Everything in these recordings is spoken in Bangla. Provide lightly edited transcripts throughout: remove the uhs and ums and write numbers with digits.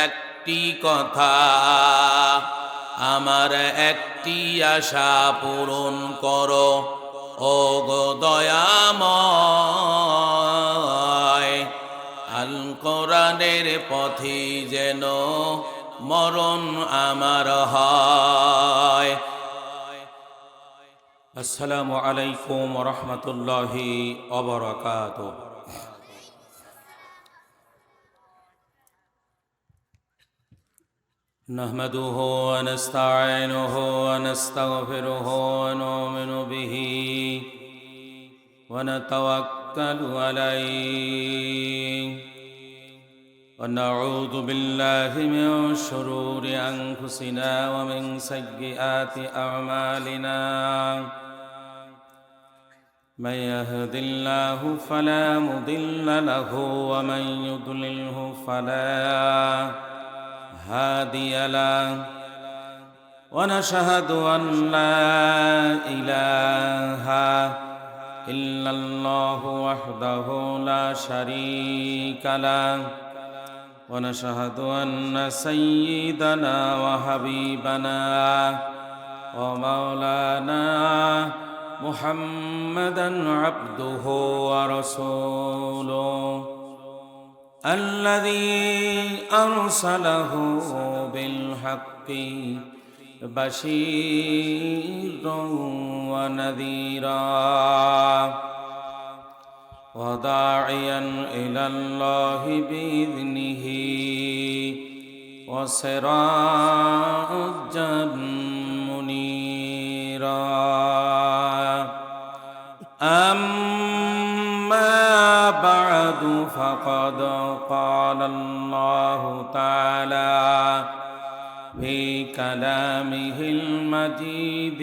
একটি কথা, আমার একটি আশা পূরণ করো ও গো দয়াময়। আল কোরআনের পথে যেন মরণ আমার হয়। আসসালামু আলাইকুম ওয়া রাহমাতুল্লাহি ওয়া বারাকাতুহু। نحمده ونستعينه ونستغفره ونؤمن به ونتوكل عليه ونعوذ بالله من شرور أنفسنا ومن سيئات أعمالنا من يهد الله فلا مضل له ومن يضلله فلا هادي له ونشهد أن لا إله إلا الله وحده لا شريك له ونشهد أن سيدنا وحبيبنا ومولانا محمدا عبده ورسوله الذي أرسله بالحق بشيرا ونذيرا وداعيا إلى الله بإذنه وسراجا منيرا. أما بعد فقد قال الله تعالى في كلامه المجيد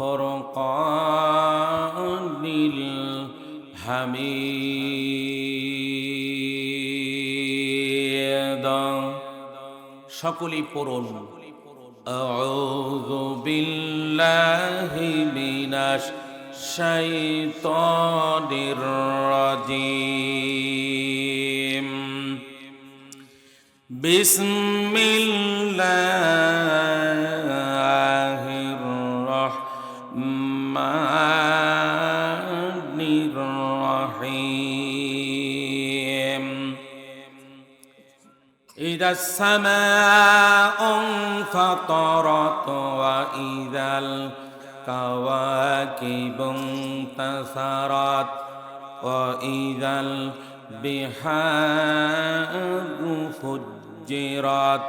والفرقان الحميد. সকলেই পড়ুন আউযু বিল্লাহি মিনাশ শাইতানির রাজিম। বিসমিল্লাহির রহমানির রহিম। ইদাস সামাউ ফাতারাত ওয়া ইদাল كواكب انتثرت وإذا البحار فجرت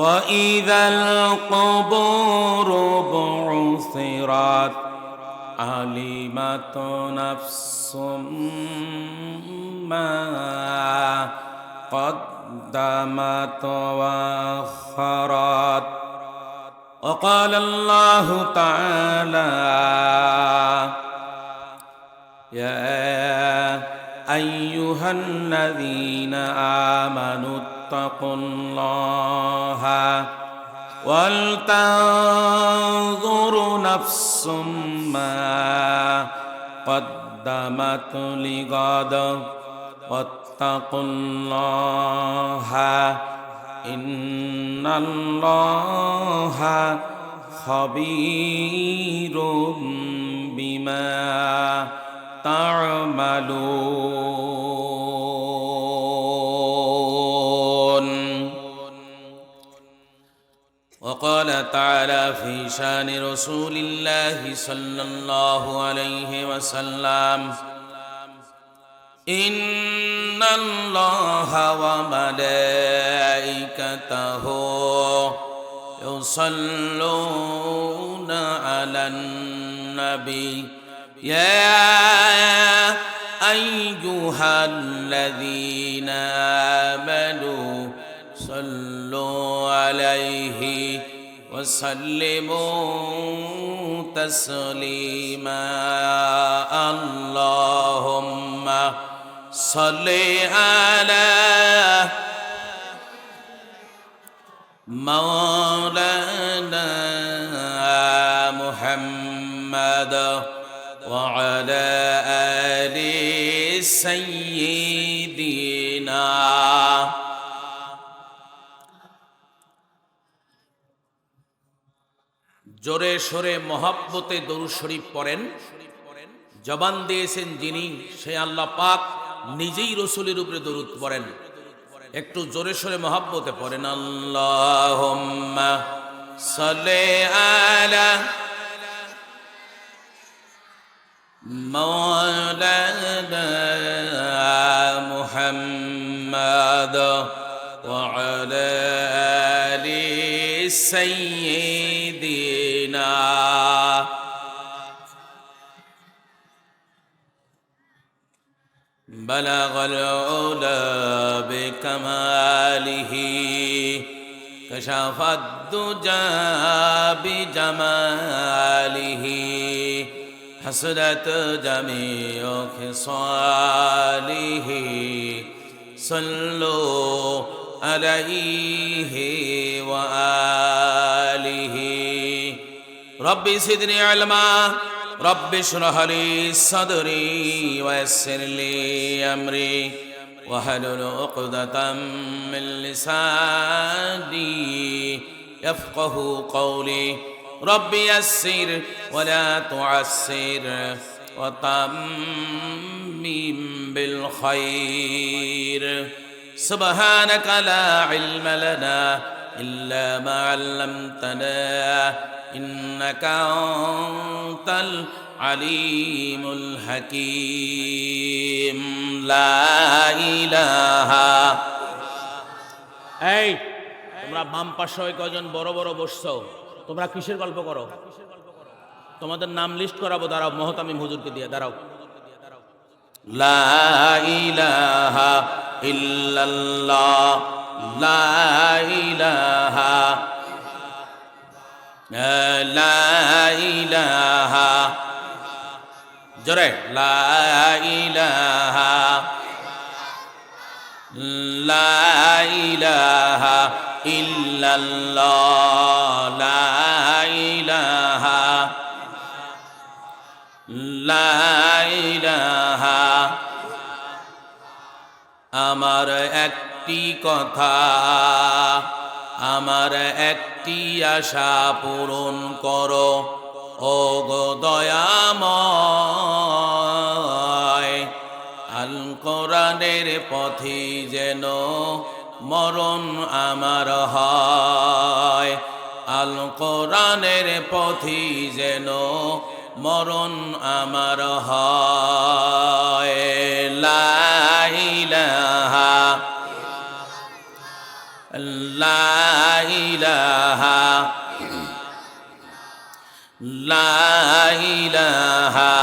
وإذا القبور بعثرت علمت نفس ما قدمت وأخرت. وقال الله تعالى يا أيها الذين آمنوا اتقوا الله ولتنظر نفس ما قدمت لغد واتقوا الله إن الله خبير بما تعملون. وقال تعالى في شان رسول الله صلى الله عليه وسلم إن الله وملائكته يصلون على النبي يا أيها الذين آمنوا صلوا عليه وسلموا تسليما. اللهم صل على مولانا محمد وعلى آل سيدنا জোরে সোরে মহব্বতে দরুদ শরীফ পড়েন। জবান দিয়েছেন যিনি, সে আল্লাহ পাক নিজেই রসুলের উপরে দরুদ পড়েন। একটু জোরে সোরে মহব্বতে পড়েন, আল্লাহুম্মা সাল্লি আলা মাওলানা মুহাম্মাদ ওয়া আলা আলি সাইয়্যিদিনা। بلغ العلا بكماله كشف الدجى بجماله حسنت جميع خصاله صلوا عليه وآله ربي زدني علما رب اشرح لي صدري ويسر لي أمري واحلل عقدة من لساني يفقه قولي رب يسر ولا تعسر وتمم بالخير سبحانك لا علم لنا إلا ما علمتنا إنك أنت العليم الحكيم لا إله। এই তোমরা বাম পাশে কয়জন বড় বড় বসছো, তোমরা কিসের গল্প করো? তোমাদের নাম লিস্ট করাবো, দাঁড়াও মহতামিম হুজুরকে দিয়ে দাঁড়াও। লা ইলাহা ইল্লাল্লাহ লা ইলাহা লা ইলাহা জোরে লা ইলাহা লা ইলাহা ইল্লাল্লাহ লা ইলাহা লা ইলাহা। আমার একটি কথা, আমার একটি আশা পূরণ করো ও গো দয়াময়। আল কোরআনের পথে যেন মরণ আমার হয়, আল কোরআনের পথে যেন মরণ আমার হয়। লা ইলাহা লা ইলাহা লা ইলাহা।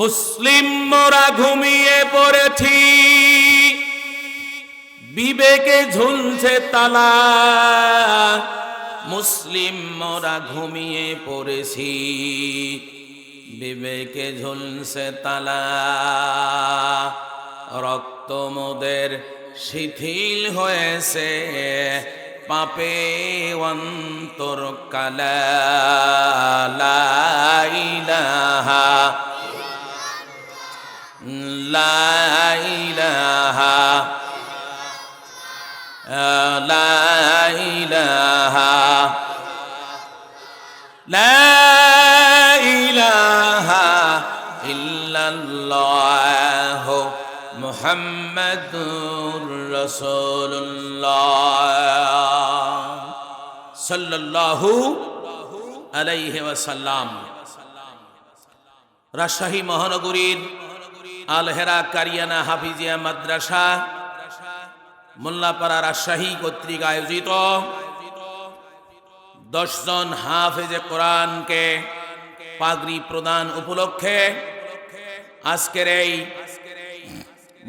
মুসলিম মোরা ঘুমিয়ে পড়েছি, বিবেকে ঝুলছে তালা। মুসলিম মোরা ঘুমিয়ে পড়েছি, বিবেকে ঝুলছে তালা। রক্ত মোদের শিথিল হয়েছে, পাপে অন্তর কালা। লা ইলাহা লা ইলাহা লা ইলাহা লা ইলাহা ইল্লাল্লাহ মুহাম্মাদুর রাসূলুল্লাহ সাল্লাল্লাহু আলাইহি ওয়াসাল্লাম। রাজশাহী মহানগরীর আল-হেরা কারিয়ানা হাফিজিয়া মাদ্রাসা মোল্লাপাড়া রাজশাহী কর্তৃক আয়োজিত 10 জন হাফেজে কোরআনকে পাগড়ি প্রদান উপলক্ষে আজকের এই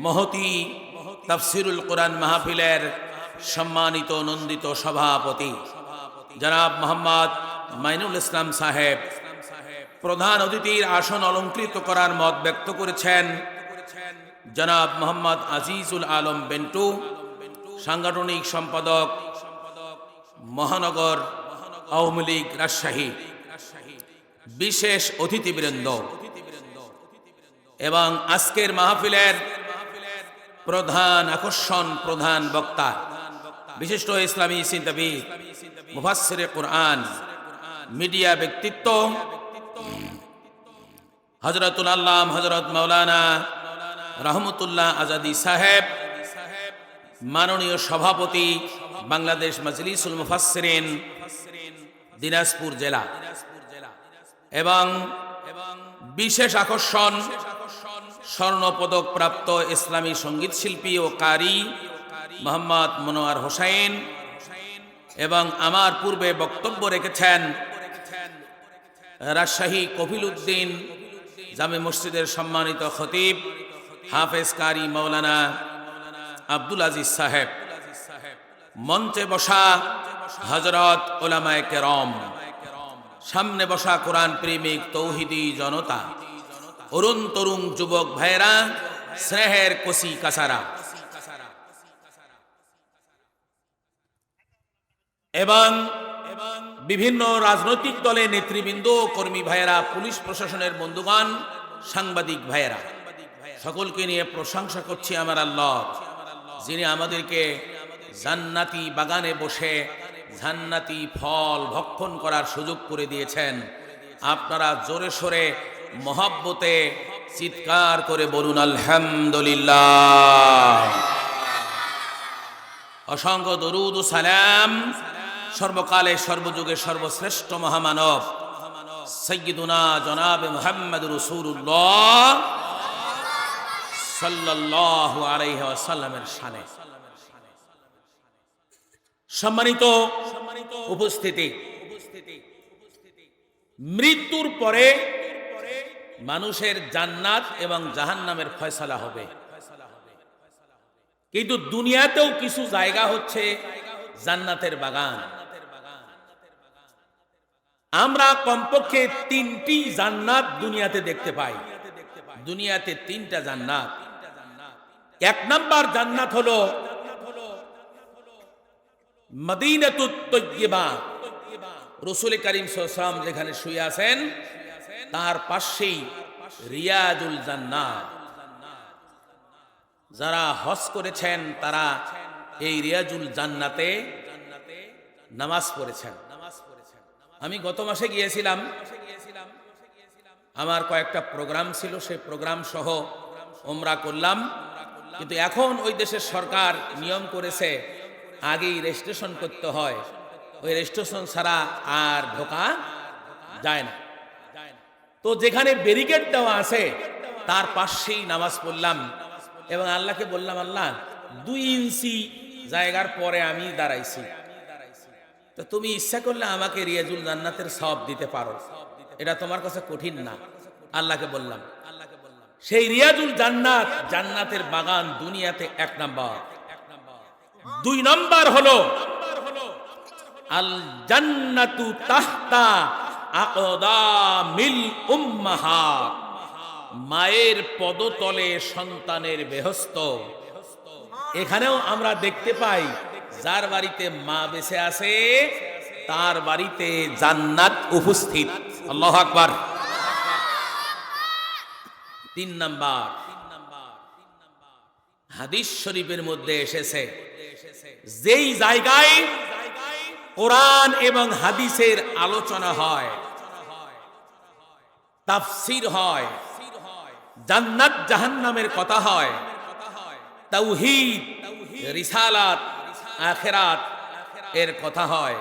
মহতি তাফসিরুল কোরআন মাহফিলের সম্মানিত নন্দিত সভাপতি জনাব মোহাম্মদ মাইনুল ইসলাম সাহেব প্রধান অতিথির আসন অলঙ্কৃত করার মত ব্যক্ত করেছেন। জনাব মোহাম্মদ আজিজুল আলম বেন্টু, সাংগঠনিক সম্পাদক মহানগর আওয়ামী লীগ রাজশাহী, বিশেষ অতিথিবৃন্দ এবং আজকের মাহফিলের প্রধান আকর্ষণ, প্রধান বক্তা, বিশিষ্ট ইসলামী চিন্তাবিদ মুফাসসিরে কুরআন, মিডিয়া ব্যক্তিত্ব হযরতুল আল্লাম হযরত মাওলানা রহমতুল্লাহ আজাদি সাহেব, মাননীয় সভাপতি বাংলাদেশ মাজলিসুল মুফাসসিরিন দিনাজপুর জেলা, এবং বিশেষ আকর্ষণ স্বর্ণপদক প্রাপ্ত ইসলামী সঙ্গীত শিল্পী ও কারি মোহাম্মদ মনোয়ার হোসেন, এবং আমার পূর্বে বক্তব্য রেখেছেন রাজশাহী কফিল উদ্দিন জামে মসজিদের সম্মানিত খতিব হাফেজ কারি মাওলানা আব্দুল আজিজ সাহেব, মঞ্চে বসা হযরত উলামায়ে কেরাম, সামনে বসা কোরআন প্রেমিক তৌহিদি জনতা, অরুণ তরুণ যুবক ভাইরা, স্নেহের কচি কাছারা, এবং বিভিন্ন রাজনৈতিক দলের নেতৃবৃন্দ, কর্মী ভাইয়েরা, পুলিশ প্রশাসনের বন্ধুগণ, সাংবাদিক ভাইয়েরা, সকলকে নিয়ে প্রশংসা করছি আমার আল্লাহ, যিনি আমাদেরকে জান্নাতি বাগানে বসে জান্নাতি ফল ভক্ষণ করার সুযোগ করে দিয়েছেন। আপনারা জোরে সোরে মহব্বতে চিৎকার করে বলুন আলহামদুলিল্লাহ। অসংখ্য দরুদ ও সালাম সর্বকালে সর্বযুগে সর্বশ্রেষ্ঠ মহামানব সাইয়্যিদুনা জনাবে মুহাম্মদুর রাসূলুল্লাহ সাল্লাল্লাহু আলাইহি ওয়াসাল্লামের শানে। সম্মানিত উপস্থিতি, মৃত্যুর পরে মানুষের জান্নাত এবং জাহান্নামের ফয়সালা হবে, কিন্তু দুনিয়াতেও কিছু জায়গা হচ্ছে জান্নাতের বাগান। আমরা কমপক্ষে 3টি জান্নাত দুনিয়াতে দেখতে পাই। দুনিয়াতে 3টা জান্নাত। 1 নাম্বার জান্নাত হলো মদিনাতুত তয়্যিবা, রাসূল করিম সাল্লাল্লাহু আলাইহি ওয়াসাল্লাম যেখানে শুয়ে আছেন তার পাশেই রিয়াজুল জান্নাত। যারা হজ করেছেন তারা এই রিয়াজুল জান্নাতে নামাজ পড়েছেন। আমি গত মাসে গিয়েছিলাম, আমার কয়েকটা প্রোগ্রাম ছিল, সেই প্রোগ্রাম সহ উমরা করলাম। কিন্তু এখন ওই দেশের সরকার নিয়ম করেছে আগেই রেজিস্ট্রেশন করতে হয়, ওই রেজিস্ট্রেশন ছাড়া আর ঢোকা যায় না। তো যেখানে ব্যারিকেড দেওয়া আছে তার পাশেই নামাজ পড়লাম এবং আল্লাহকে বললাম, আল্লাহ 2 ইঞ্চি জায়গার পরে আমি দাঁড়াইছি, তো তুমি ইচ্ছা করলে আমাকে রিয়াজুল জান্নাতের সওয়াব দিতে পারো, এটা তোমার কাছে কঠিন না। আল্লাহকে বললাম। সেই রিয়াজুল জান্নাত, জান্নাতের বাগান দুনিয়াতে 1 নাম্বার। 2 নাম্বার হলো আল জান্নাতু তাহতা আকদামিল উম্মাহাত, মায়ের পদতলে সন্তানের বেহেশত। এখানেও আমরা দেখতে পাই যার বাড়িতে মা বেঁচে আছে তার বাড়িতে জান্নাত উপস্থিত। আল্লাহু আকবার। 3 নাম্বার, হাদিস শরীফের মধ্যে এসেছে যেই জায়গায় কোরআন এবং হাদিসের আলোচনা হয়, তাফসীর হয়, জান্নাত জাহান্নামের কথা হয়, তাওহীদ, রিসালাত, আখিরাত এর কথা হয়,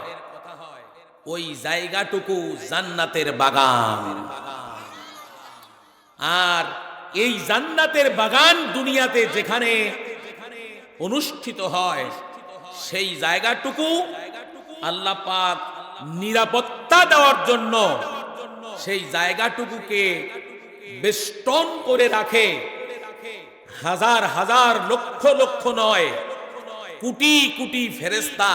ওই জায়গাটুকু জান্নাতের বাগান। আর এই জান্নাতের বাগান দুনিয়াতে যেখানে অনুষ্ঠিত হয় সেই জায়গাটুকু আল্লাহ পাক নিরাপত্তা দেওয়ার জন্য সেই জায়গাটুকুকে বেষ্টন করে রাখে। হাজার হাজার লক্ষ লক্ষ নয়, কোটি কোটি ফেরেশতা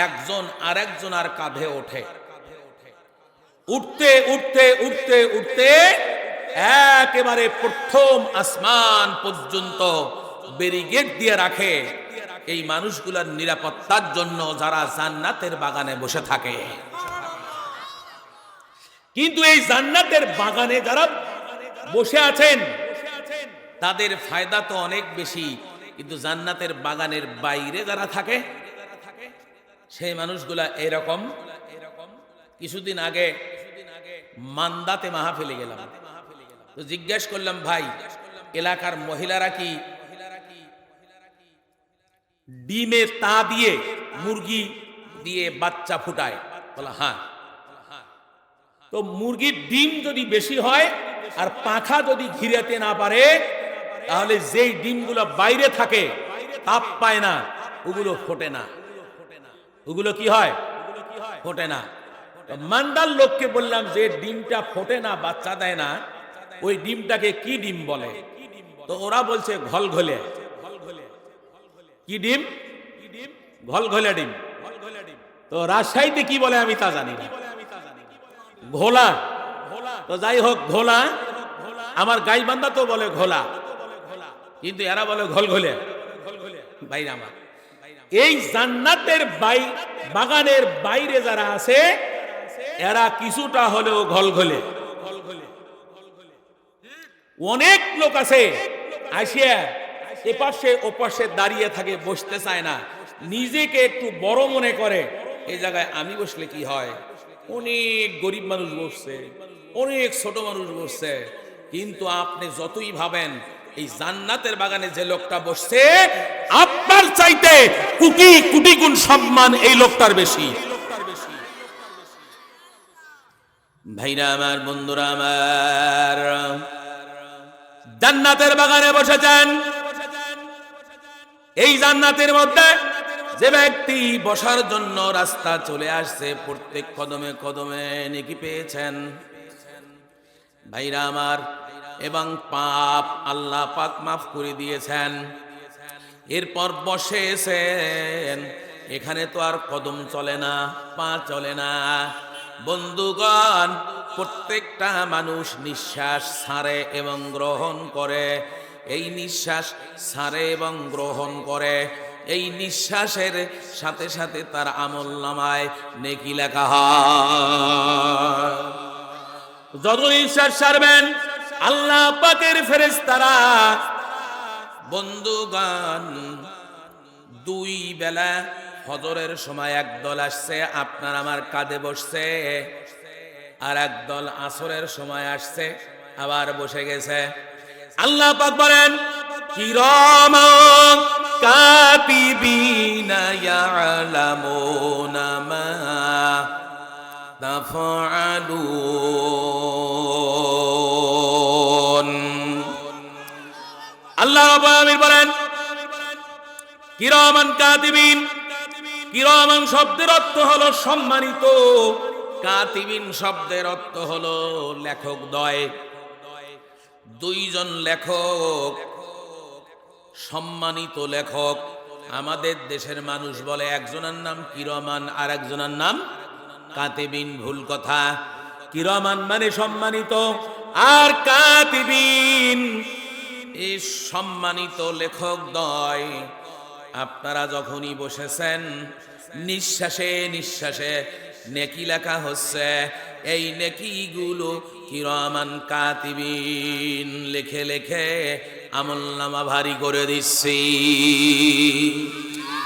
একজন আরেকজনের কাঁধে ওঠে। উঠতে উঠতে উঠতে উঠতে একেবারে প্রথম আসমান পর্যন্ত ব্যারিকেড দিয়ে রাখে এই মানুষগুলোর নিরাপত্তার জন্য যারা জান্নাতের বাগানে বসে থাকে। কিন্তু এই জান্নাতের বাগানে যারা বসে আছেন তাদের ফায়দা তো অনেক বেশি, কিন্তু জান্নাতের বাগানের বাইরে যারা থাকে সেই মানুষগুলা এরকম। কিছুদিন আগে মান্দাতে মাহফিলে গেলাম, তো জিজ্ঞেস করলাম, ভাই এলাকার মহিলারা কি ডিমে তা দিয়ে মুরগি দিয়ে বাচ্চা ফুটায়? বলা হ্যাঁ। তো মুরগির ডিম যদি বেশি হয় আর পাখা যদি ঘিরাতে না পারে, তাহলে যেই ডিমগুলো বাইরে থাকে, তাপ পায় না, ওগুলো ফোটে না। ওগুলো কি হয়? ফোটে না। মান্ডার লোককে বললাম, যে ডিমটা ফোটে না, বাচ্চা দেয় না, ওই ডিমটাকে কি ডিম বলে? তো ওরা বলছে ঘলঘলে। কি ডিম? ঘলঘলে ডিম। তো রাজশাহীতে কি বলে আমি তা জানি না, ঘোলা। তো যাই হোক, ঘোলা। আমার গাইবান্ধা তো বলে ঘোলা, কিন্তু এরা বলে ঘলঘলে। ভাইরা আমার, এই জান্নাতের বাগানের বাইরে যারা আছে, এরা কিছুটা হলেও ঘলঘলে। অনেক লোক আছে আসিয়া এপাশে ওপাশে দাঁড়িয়ে থাকে, বসতে চায় না, নিজেকে একটু বড় মনে করে। এই জায়গায় আমি বসলে কি হয়? অনেক গরিব মানুষ বসছে, অনেক ছোট মানুষ বসছে, কিন্তু আপনি যতই ভাবেন, এই জান্নাতের বাগানে যে লোকটা বসছে, আপনার চাইতে কোটি কোটি গুণ সম্মান এই লোকটার বেশি। ভাইরা আমার, বন্ধুরা আমার, জান্নাতের বাগানে বসেছেন। এই জান্নাতের মধ্যে যে ব্যক্তি বসার জন্য রাস্তা চলে আসছে, প্রত্যেক কদমে কদমে নেকি পেয়েছেন। ভাইরা আমার, এবং পাপ আল্লাহ পাক মাফ করে দিয়েছেন। এরপর বসেছেন, এখানে তো আর কদম চলে না, পা চলে না। বন্ধুগণ, প্রত্যেকটা মানুষ নিঃশ্বাস ছাড়ে এবং গ্রহণ করে। এই নিঃশ্বাস ছাড়ে এবং গ্রহণ করে, এই নিঃশ্বাসের সাথে সাথে তার আমলনামায় নেকি লেখা হয়। যত নিঃশ্বাস ছাড়বেন, আল্লাহ পাকের ফেরেশতারা, বন্ধুগণ, দুই বেলা ফজরের সময় একদল আসছে, আপনার আমার কাঁধে বসছে, আর একদল আসরের সময় আসছে, আবার বসে গেছে। আল্লাহ পাক বলেন, কিরামান কাতিবিনা ইয়ালামুনা মা তাফআলুন। আল্লাহ রাব্বুল আলামিন বলেন, কিরামান কাতিবিন। কিরামান শব্দের অর্থ হলো সম্মানিত, কাতিবিন শব্দের অর্থ হলো লেখক দ্বয়। দুইজন লেখক, সম্মানিত লেখক। আমাদের দেশের মানুষ বলে একজনের নাম কিরমান আর একজনের নাম কাতিবিন। ভুল কথা। কিরমান মানে সম্মানিত, আর কাতিবিন এই সম্মানিত লেখক দ্বয়। আপনারা যখনই বসেছেন, নিঃশ্বাসে নিঃশ্বাসে নেকি লেখা হচ্ছে। এই নেকিগুলো কিরামান কাতিবিন লেখে লেখে আমলনামা ভারী করে দিচ্ছি।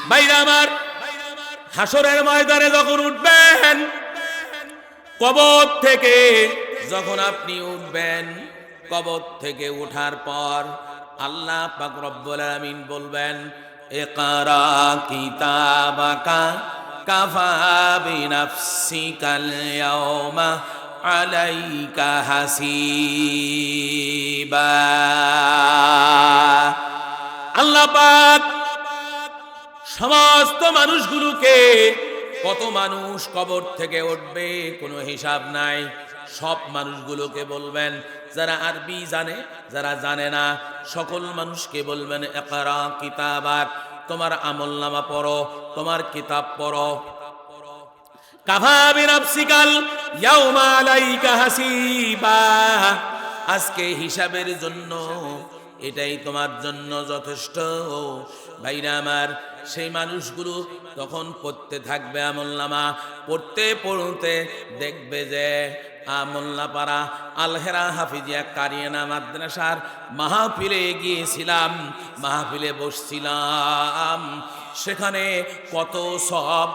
ভাইরা আমার, হাসরের ময়দানে যখন উঠবেন, কবর থেকে যখন আপনি উঠবেন, কবর থেকে ওঠার পর আল্লাহ পাক রব্বুল আলামিন বলবেন, ইকরা কিতাবাকা কাফা বিনাফসিকাল ইয়াওমা আলাইকা হাসিবা। আল্লাহ পাক সমস্ত মানুষগুলোকে, কত মানুষ কবর থেকে উঠবে কোনো হিসাব নাই, সব মানুষগুলোকে বলবেন, যারা আরবি জানে, যারা জানে না, সকল মানুষকে বলবেন, ইকরা কিতাবাক, তোমার আমলনামা পড়ো, তোমার কিতাব পড়ো। কাফা বিনাফসিকাল ইয়াউমা আলাইকা হাসিবা, আজকে হিসাবের জন্য এটাই তোমার জন্য যথেষ্ট। ভাইরা আমার, সেই মানুষগুলো তখন পড়তে থাকবে আমলনামা, পড়তে পড়তে দেখবে যে আমলনাপাড়া আলহেরা হাফিজিয়া কারিয়ানা মাদ্রাসার মাহফিলে গিয়েছিলাম, মাহফিলে বসছিলাম, সেখানে কত সব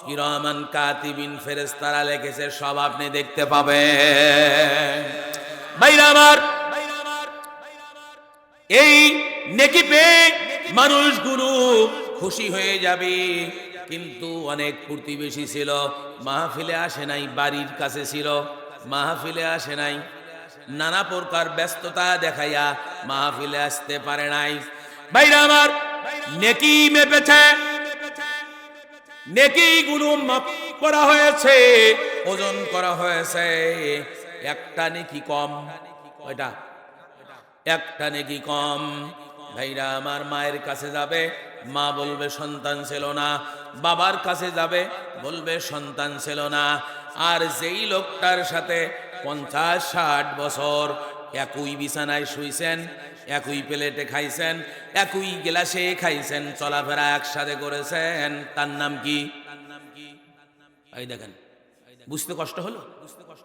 কিরামান কাতিবিন, ফেরেশতারা লিখেছে, সব আপনি দেখতে পাবেন। ভাইরা আমার, এই নেকি পেয়ে মানুষগুলো খুশি হয়ে যাবে। কিন্তু অনেক প্রতিবেশী ছিল, মাহফিলে আসে নাই, বাড়ির কাছে ছিল, মাহফিলে আসে নাই, নানা প্রকার ব্যস্ততা দেখাইয়া মাহফিলে আসতে পারে নাই। ভাইরা আমার, নেকি মেপেছে, নেকি গুলো মাপ করা হয়েছে, ওজন করা হয়েছে। একটা নেকি কম, ওইটা একটা নেকি কম। ভাইরা আমার, মায়ের কাছে যাবে, মা বলবে সন্তান ছিল না, বাবার কাছে যাবে, বলবে সন্তান ছিল না। আর যেই লোকটার সাথে 50-60 বছর একই বিছানায় শুইছেন, একই প্লেটে খাইছেন, একই গ্লাসে খাইছেন, চলাফেরা একসাথে করেছেন, তার নাম কি? এই দেখেন, বুঝতে কষ্ট হলো?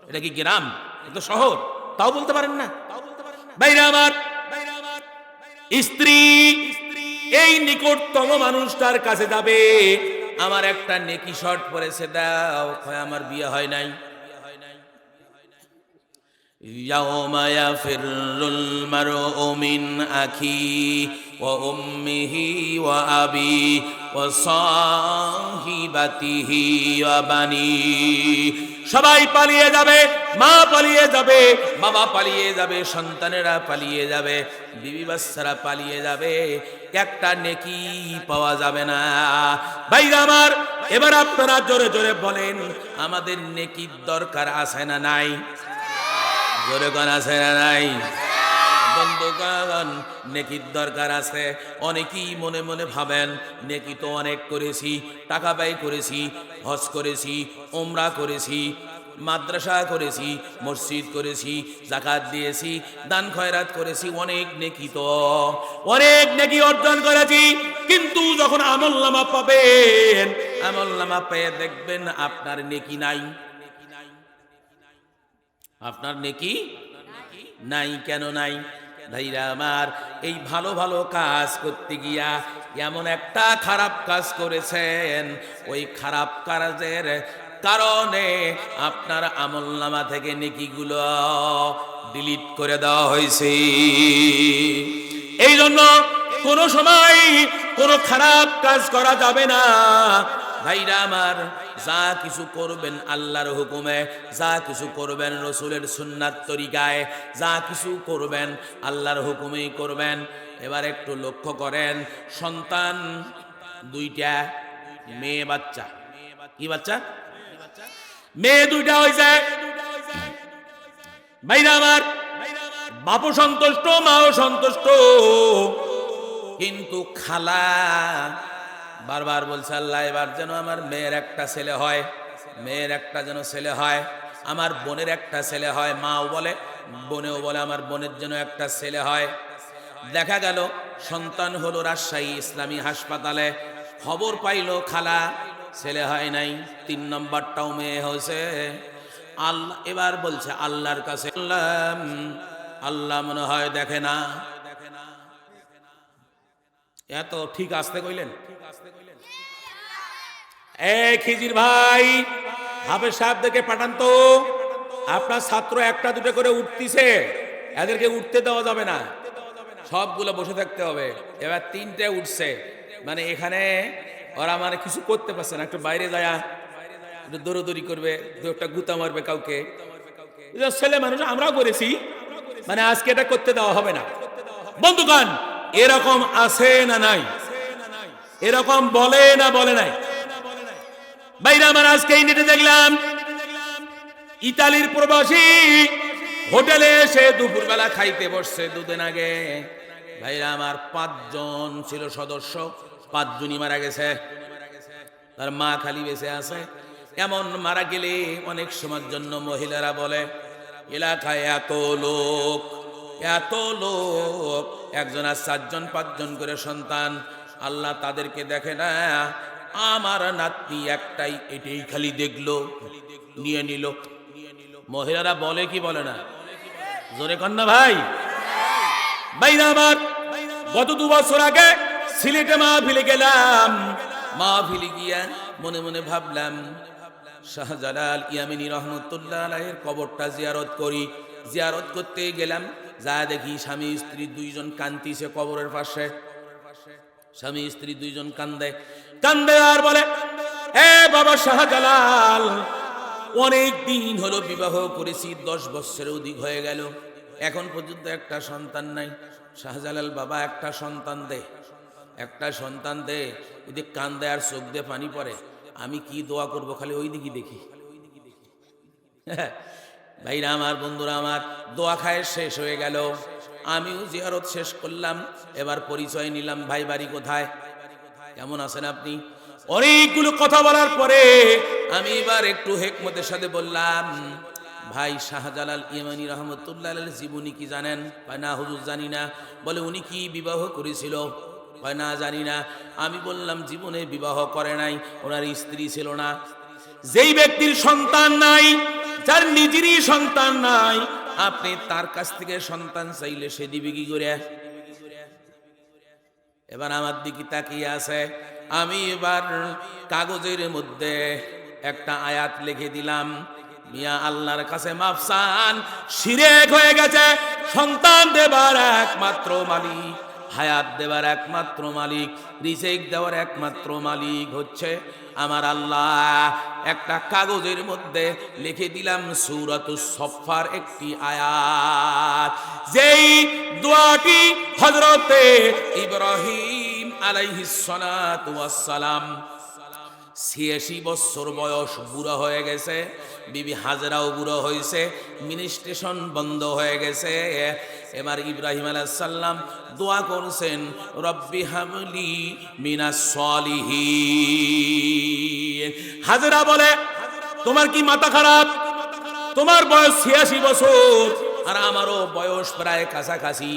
এটা কি গ্রাম? এটা শহর? তাও বলতে পারেন না। ভাইরা আমার, স্ত্রী এই নিকটতম মানুষটার কাছে যাবে, আমার একটা নেকি শর্ট পড়েছে, দাও। আমার বিয়ে হয় নাই। ইয়াউমা ইয়াফিরুল মারউ মিন আখি ওয়া উম্মিহি ওয়া আবি ওয়া সাহিবাতিহি ওয়া বানি। সবাই পালিয়ে যাবে, মা পালিয়ে যাবে, বাবা পালিয়ে যাবে, সন্তানেরা পালিয়ে যাবে, বিবি বাচ্চারা পালিয়ে যাবে, একটা নেকি পাওয়া যাবে না। ভাইরা আমার, এবার আপনারা জোরে জোরে বলেন, আমাদের নেকির দরকার আছে না নাই? জোরে কোন আছে না নাই? বন্ধুগণ, নেকির দরকার আছে। অনেকেই মনে মনে ভাবেন, নেকি তো অনেক করেছি, টাকা ব্যয় করেছি, হজ করেছি, উমরা করেছি, মাদ্রাসা করেছি, মসজিদ করেছি, যাকাত দিয়েছি, দান খয়রাত করেছি, অনেক নেকি তো অনেক নেকি অর্জন করেছি। কিন্তু যখন আমলনামা পাবেন, আমলনামা পেয়ে দেখবেন আপনার নেকি নাই। আপনার নেকি নাই। কেন নাই? ভাইরা আমার, এই ভালো ভালো কাজ করতে গিয়া এমন একটা খারাপ কাজ করেছেন, ওই খারাপ কাজের কারণে আপনার আমলনামা থেকে নেকিগুলো ডিলিট করে দেওয়া হয়েছে। এই জন্য কোনো সময় কোনো খারাপ কাজ করা যাবে না। ভাইরা আমার, যা কিছু করবেন আল্লাহর হুকুমে, যা কিছু করবেন রসুলের সুন্নাত তরিকায়, যা কিছু করবেন আল্লাহর হুকুমেই করবেন। এবার একটু লক্ষ্য করেন, সন্তান দুইটা, মেয়ে বাচ্চা। কি বাচ্চা? মেয়ে দুইটা হয়েছে। ভাইরা আমার, বাপও সন্তুষ্ট, মাও সন্তুষ্ট, কিন্তু খালা বারবার বলছে, আল্লাহ এবার যেন আমার মেয়ের একটা ছেলে হয়, মেয়ের একটা যেন ছেলে হয়, আমার বোনের একটা ছেলে হয়। মাও বলে, বোনেও বলে, আমার বোনের যেন একটা ছেলে হয়। দেখা গেল সন্তান হলো রাজশাহী ইসলামী হাসপাতালে, খবর পাইল খালা ছেলে হয় নাই, 3 নম্বরটাও মেয়ে হয়েছে। আল্লাহ এবার বলছে আল্লাহর কাছে, আল্লাহ মনে হয় দেখে না। এত ঠিক আসতে কইলেন? খিজির ভাই, হাফেজ সাহেব দেখে পাঠান তো, আপনার ছাত্র একটা দুটো করে উঠতিছে, এদেরকে উঠতে দেওয়া যাবে না, সবগুলো বসে থাকতে হবে। এবার 3টে উঠছে, মানে এখানে ওরা মানে কিছু করতে পারছে না, একটু বাইরে যায় একটু দৌড়দৌড়ি করবে, দু একটা গুতা মারবে কাউকে। ছেলে মানুষ, আমরাও করেছি, মানে আজকে এটা করতে দেওয়া হবে না। বন্ধুগণ, এরকম আছে না নাই? এরকম বলে না বলে নাই? ভাইরা আমার, আজকে নেটে দেখলাম ইতালির প্রবাসী হোটেলে এসে দুপুরবেলা খাইতে বসছে 2 দিন আগে। ভাইরা আমার, 5 জন ছিল সদস্য, 5 জনই মারা গেছে, তার মা খালি বেঁচে আছে। এমন মারা গেলে অনেক সময়ের জন্য মহিলারা বলে, এলাকায় এত লোক, এত লোক, একজনের 4 জন 5 জন করে সন্তান, আল্লাহ তাদেরকে দেখে না। আমার নাতনি একটাই, এটাই খালি দেখলো, নিয়ে নিল। মহিলারা বলে কি বলে না? জোরে কন্যা ভাই। ভাইরা আমার, গত 2 বছর আগে সিলেটে মাহফিলে গেলাম, মাহফিলে গিয়া মনে মনে ভাবলাম শাহজালাল ইয়ামিনী রহমতুল্লাহ আলাইহির কবরটা জিয়ারত করি। জিয়ারত করতে গেলাম, যা দেখি স্বামী স্ত্রী দুইজন কান্দিছে কবরের পাশে। স্বামী স্ত্রী দুইজন কান্দে কান্দে আর বলে, এ বাবা শাহজালাল, অনেক দিন হলো বিবাহ করেছি, 10 বছরের অধিক হয়ে গেল, এখন পর্যন্ত একটা সন্তান নাই। শাহজালাল, বাবা একটা সন্তান দে, একটা সন্তান দে। এদিকে কান্দে আর চোখ দিয়ে পানি পড়ে। আমি কি দোয়া করব, খালি ওই দিকে দেখি। ভাইরা আমার, বন্ধুরা আমার, দোয়া খায় শেষ হয়ে গেল। আমিও জিয়ারত শেষ করলাম। এবার পরিচয় নিলাম, ভাই বাড়ি কোথায়, কেমন আছেন আপনি? অনেকগুলো কথা বলার পরে আমি এবার একটু হেকমতের সাথে বললাম, ভাই শাহজালাল ইয়ামানী রহমতুল্লাহ আলাইহির জীবনী কি জানেন? কয় না হুজুর জানি না। বলে উনি কি বিবাহ করেছিল? কয় না জানি না। আমি বললাম জীবনে বিবাহ করে নাই, ওনার স্ত্রী ছিল না। যেই ব্যক্তির সন্তান নাই, যার নিজেরই সন্তান নাই, আপনি তার কাছ থেকে সন্তান চাইলে সে দিবে কি করে? এবার আমার দিকে তাকিয়ে আছে। আমি এবার কাগজের মধ্যে একটা আয়াত লিখে দিলাম, মিয়া আল্লাহর কাছে মাফ চান, শিরক হয়ে গেছে। সন্তান দেবার একমাত্র মালিক, হায়াত দেবার একমাত্র মালিক, রিজিক দেওয়ার একমাত্র মালিক হচ্ছে আমার আল্লাহ। একটা কাগজের মধ্যে লিখে দিলাম সূরাতুস সফফার একটি আয়াত, যেই দোয়াটি হযরতে ইব্রাহিম আলাইহিস সালাতু ওয়াস সালাম 86 বছর বয়স, বুড়া হয়ে গেছে। বিবি হাজরাও বুড়ো হয়েছে, মিনিস্ট্রেশন বন্ধ হয়ে গেছে। এবার ইব্রাহিম আলাইহিস সালাম দোয়া করছেন, রব্বি হাবলি মিনাস সলিহিন। হাজরা বলে, তোমার কি মাথা খারাপ? তোমার বয়স 86 বছর আর আমারও বয়স প্রায় কাছাকাছি।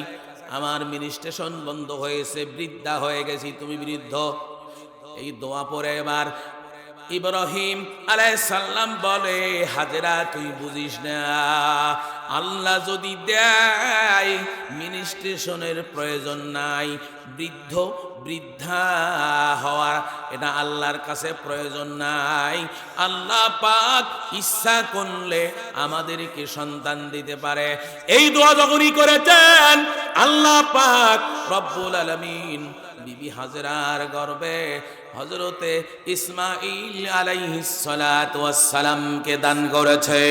আমার মিনিস্ট্রেশন বন্ধ হয়েছে, বৃদ্ধা হয়ে গেছি, তুমি বৃদ্ধ। এই দোয়া পরে এবার ইব্রাহিম আলাইহিস সালাম বলে, হাজেরা তুই বুঝিস না, আল্লাহ যদি দেয় মিনিস্ট্রেশনের প্রয়োজন নাই, বৃদ্ধ বৃদ্ধা হওয়া এটা আল্লাহর কাছে প্রয়োজন নাই। আল্লাহ পাক ইচ্ছা করলে আমাদেরকে সন্তান দিতে পারে। এই দোয়া যখনই করেছেন, আল্লাহ পাক রব্বুল আলামিন বিবি হাজরার গর্ভে হযরতে ইসমাঈল আলাইহিস সালাতু ওয়াস সালামকে দান করেছে।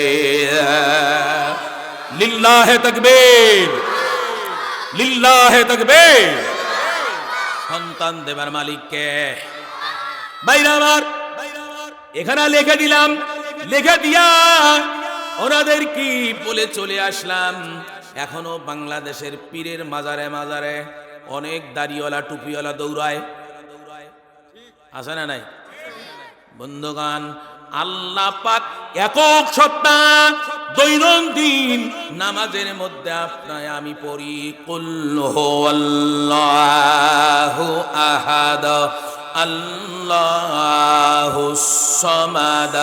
লিল্লাহে তাকবীর, লিল্লাহে তাকবীর। সন্তান দেবার মালিককে। ভাইরা আমার, এখানে লিখে দিলাম, লিখে দিয়া ওনাদের কি বলে চলে আসলাম। এখনো বাংলাদেশের পীরের মাজারে মাজারে অনেক দাড়িওয়ালা টুপিওয়ালা দৌড়ায়, আছে না নাই? বন্ধুগণ, আল্লাহ পাক একক সত্তা। দৈনন্দিন নামাজের মধ্যে আপনার আমি পড়ি, কুল হুয়াল্লাহু আহাদ আল্লাহুস সামাদ।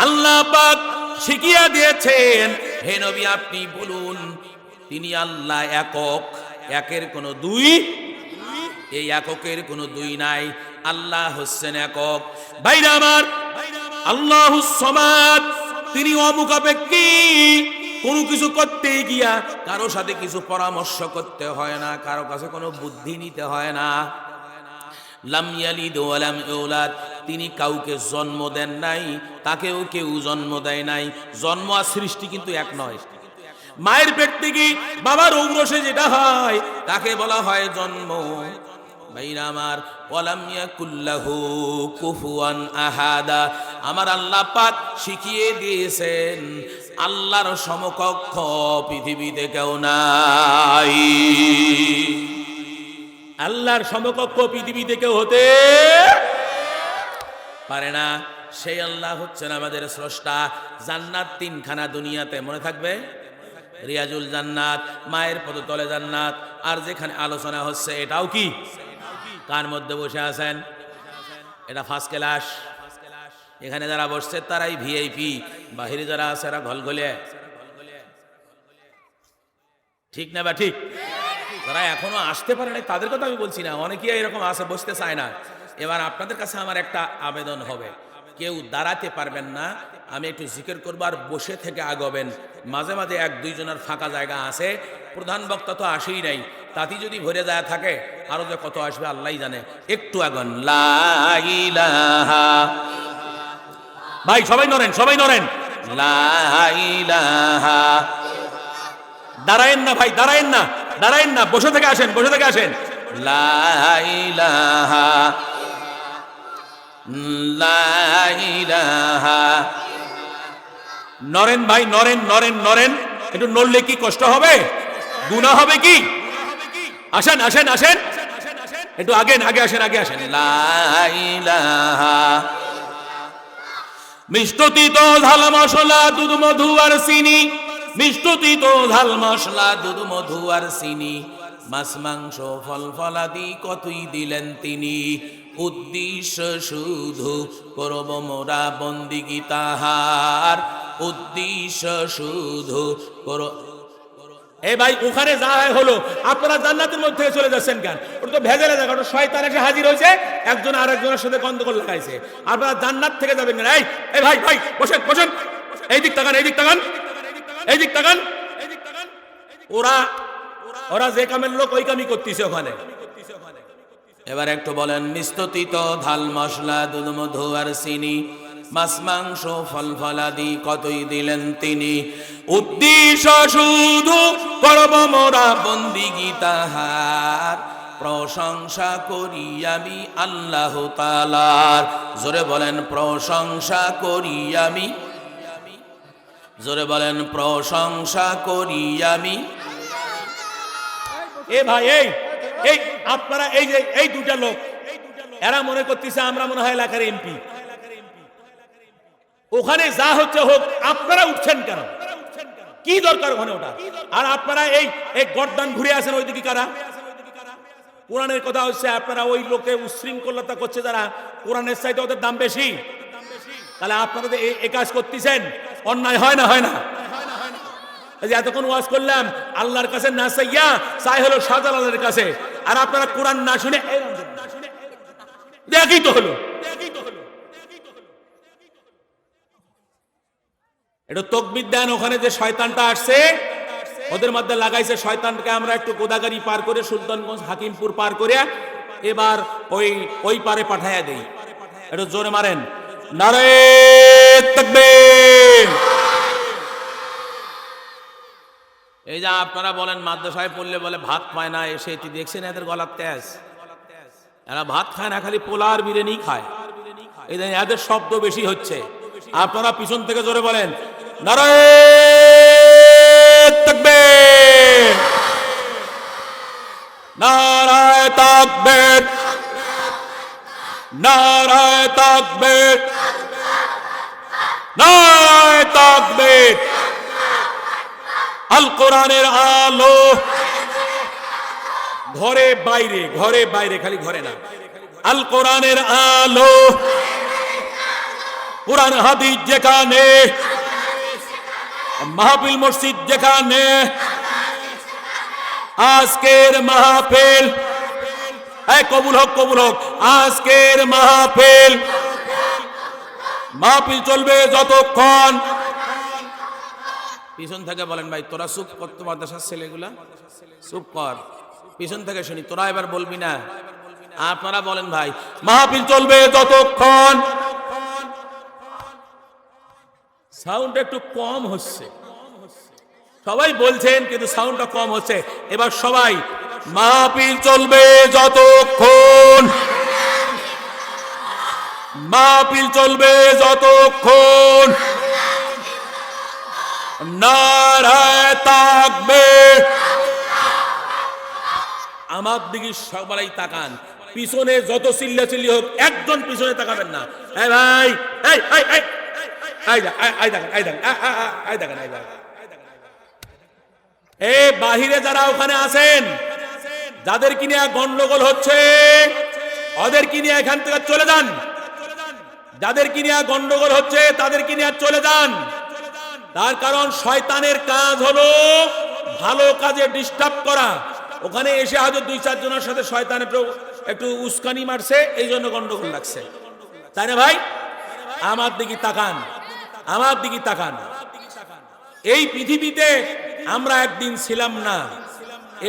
আল্লাহ পাক শিখিয়ে দিয়েছেন, হে নবী আপনি বলুন তিনি আল্লাহ একক, একের কোনো দুই, এই এককের কোনো দুই নাই। আল্লাহ হচ্ছেন একক। ভাইরা আমার, আল্লাহুস সামাদ, তিনি অমুখাপেক্ষী। কোনো কিছু করতে গিয়া কারো সাথে কিছু পরামর্শ করতে হয় না, কারো কাছে কোনো বুদ্ধি নিতে হয় না। লাম ইয়ালিদ ওয়া লাম ইউলাদ, তিনি কাউকে জন্ম দেন নাই, তাকেও কেউ জন্ম দেয় নাই। জন্ম আর সৃষ্টি কিন্তু এক নয়। মায়ের পেট থেকে বাবার ঔরসে যেটা হয় তাকে বলা হয় জন্ম। ভাইরা আমার, ওয়ালাম ইয়াকুল্লাহু কুফুয়ান আহাদা, আমার আল্লাহ পাক শিখিয়ে দিয়েছেন আল্লাহর সমকক্ষ পৃথিবীতে কেউ নাই। আল্লাহর সমকক্ষ পৃথিবীতে কেউ হতে পারে না। সেই আল্লাহ হচ্ছেন আমাদের স্রষ্টা। জান্নাত 3খানা দুনিয়াতে, মনে থাকবে, রিয়াজুল জান্নাত, মায়ের পদতলে জান্নাত। আর যেখানে আলোচনা হচ্ছে এটাও কি? কার মধ্যে বসে আছেন? এটা ফার্স্ট ক্লাস। এখানে যারা বসছে তারাই ভিআইপি, বাহিরে যারা আছে এরা ঘলঘলে। ঠিক না বা ঠিক? যারা এখনো আসতে পারে না তাদের কথা আমি বলছি না, অনেকেই এরকম আছে বসতে চায় না। এবার আপনাদের কাছে আমার একটা আবেদন হবে, কেউ দাঁড়াতে পারবেন না, আমি একটু জিকির করবো আর বসে থেকে আগবেন। মাঝে মাঝে এক দুইজনের ফাঁকা জায়গা আছে, প্রধান বক্তা তো আসেই নাই, তাতে যদি ভরে যায় থাকে আরো যে কত আসবে আল্লাহই জানে। একটু আগন লা ইলাহা, ভাই সবাই নড়েন, সবাই নড়েন। লা ইলাহা, দাঁড়ায়েন না ভাই, দাঁড়ায়েন না, দাঁড়ায়েন না, বসে থেকে আসেন, বসে থেকে আসেন। লা ইলাহা, লা ইলাহা, নরেন ভাই, নরেন নরেন নরেন, একটু নড়লে কি কষ্ট হবে, গুনাহ হবে কি? আসেন আসেন আসেন, একটু আগে আগে আসেন, আগে আসেন। লা ইলাহা, মিষ্টতিত ঝাল মশলা দুধ মধু আর চিনি, মিষ্টতিত ঝাল মশলা দুধ মধু আর চিনি, মাছ মাংস ফল ফলাদি কতই দিলেন তিনি, উদ্দেশ্য শুধু করব মোরা বন্দিগি তাহার, উদ্দেশ্য শুধু কর। এই ভাই ওখানে যা হলো, আপনারা জান্নাতের মধ্যে চলে যাচ্ছেন কেন? ওটা তো ভেজালে জায়গা, ওটা শয়তান এসে হাজির হয়েছে, একজন আরেকজনের সাথে গন্ডগোল লাগাইছে, আপনারা জান্নাত থেকে যাবেন না। এই ভাই ভাই বসেন বসেন, এই দিক তাকান, এই দিক তাকান, এই দিক তাকান। ওরা ওরা যে কামের লোক ওই কামই করতেছে ওখানে। এবার একটু বলেন, মিষ্টতিত ঝাল মশলা দুধ মধু আর চিনি, মাছ মাংস ফল ফলাদি কতই দিলেন তিনি, উদ্দেশ্য শুধু করব মোরা বন্দিগি তাহার, প্রশংসা করি আমি আল্লাহ তাআলার। জোরে বলেন প্রশংসা করি আমি, জোরে বলেন প্রশংসা করি আমি। এ ভাই এই এই আপনারা এই যে এই দুটা লোক, এরা মনে করতেছে আমরা মনে হয় এলাকার এমপি। ওখানে যা হচ্ছে হোক, আপনারা উঠছেন কেন? কি দরকার ওখানে ওটা? আর আপনারা এই গর্দান ঘুরে আসেন ওইদিকে কারা? কোরআনের কথা হচ্ছে, আপনারা ওই লোকে উশৃঙ্খলতা করছে যারা, কোরআনের চাইতে ওদের দাম বেশি, তাহলে আপনারা এই কাজ করতেছেন, অন্যায় হয় না? হয় না? এতক্ষণ ওয়াজ করলাম আল্লাহর কাছে না চাইয়া চাই হলো শাহজালালের কাছে, আর আপনারা কোরআন না শুনে দেখি তো হলো। এটা তকবীর দেন, ওখানে যে শয়তানটা আসছে ওদের মধ্যে লাগাইছে, শয়তানকে আমরা একটু গোদাগাড়ি পার করে সুলতানগঞ্জ হাকিমপুর পার করে এবার ওই পারে পাঠাইয়া দেই। একটু জোরে মারেন, নারে তাকবীর। এই যে আপনারা বলেন মাদ্রাসায় পড়লে বলে ভাত পায় না, এসে এটি দেখছেন এদের গলার তেজ, এরা ভাত খায় না, খালি পোলার বিরিয়ানি খায়। এই যে এদের শব্দ বেশি হচ্ছে, আপনারা পিছন থেকে জোরে বলেন নারে তাকবীর, নারে তাকবীর, নারে তাকবীর, নারে তাকবীর। আল কোরআনের আলো ঘরে বাইরে, ঘরে বাইরে, খালি ঘরে না। আল কোরআনের আলো, কোরআন হাদিস যেখানে, মাহফিল মসজিদ যেখানে, আজকের মাহফিল কবুল হোক, কবুল হোক। আজকের মাহফিল চলবে যতক্ষণ। পিছন থেকে বলেন ভাই তোরা চুপ কর, তো মাদ্রাসার ছেলেগুলা চুপ কর, পিছন থেকে শুনি, তোরা এবার বলবি না। আপনারা বলেন ভাই মাহফিল চলবে যতক্ষণ। সাউন্ড একটু কম হচ্ছে, সবাই বলছেন কিন্তু সাউন্ডটা কম হচ্ছে। এবার সবাই, মাহফিল চলবে যতক্ষণ, মাহফিল চলবে যতক্ষণ, নারায়ে তাকবীর। আমার দিকে সবাই তাকান, পিছনে যত চিল্লাচিল্লি হোক একজন পিছনে তাকাবেন না। এই ভাই বাহিরে যারা ওখানে আছেন, যাদের কি নিয়ে গন্ডগোল হচ্ছে ওদের কি নিয়ে এখান থেকে চলে যান। যাদের কি নিয়ে গন্ডগোল হচ্ছে তাদের কি নিয়ে চলে যান। তার কারণ শয়তানের কাজ হলো ভালো কাজে ডিস্টার্ব করা। ওখানে এসে হয়তো দুই চারজনের সাথে শয়তানের একটু উস্কানি মারছে, এই জন্য গন্ডগোল লাগছে, তাই না ভাই? আমার দিকে তাকান, আমার দিকে তাকান। এই পৃথিবীতে আমরা একদিন ছিলাম না,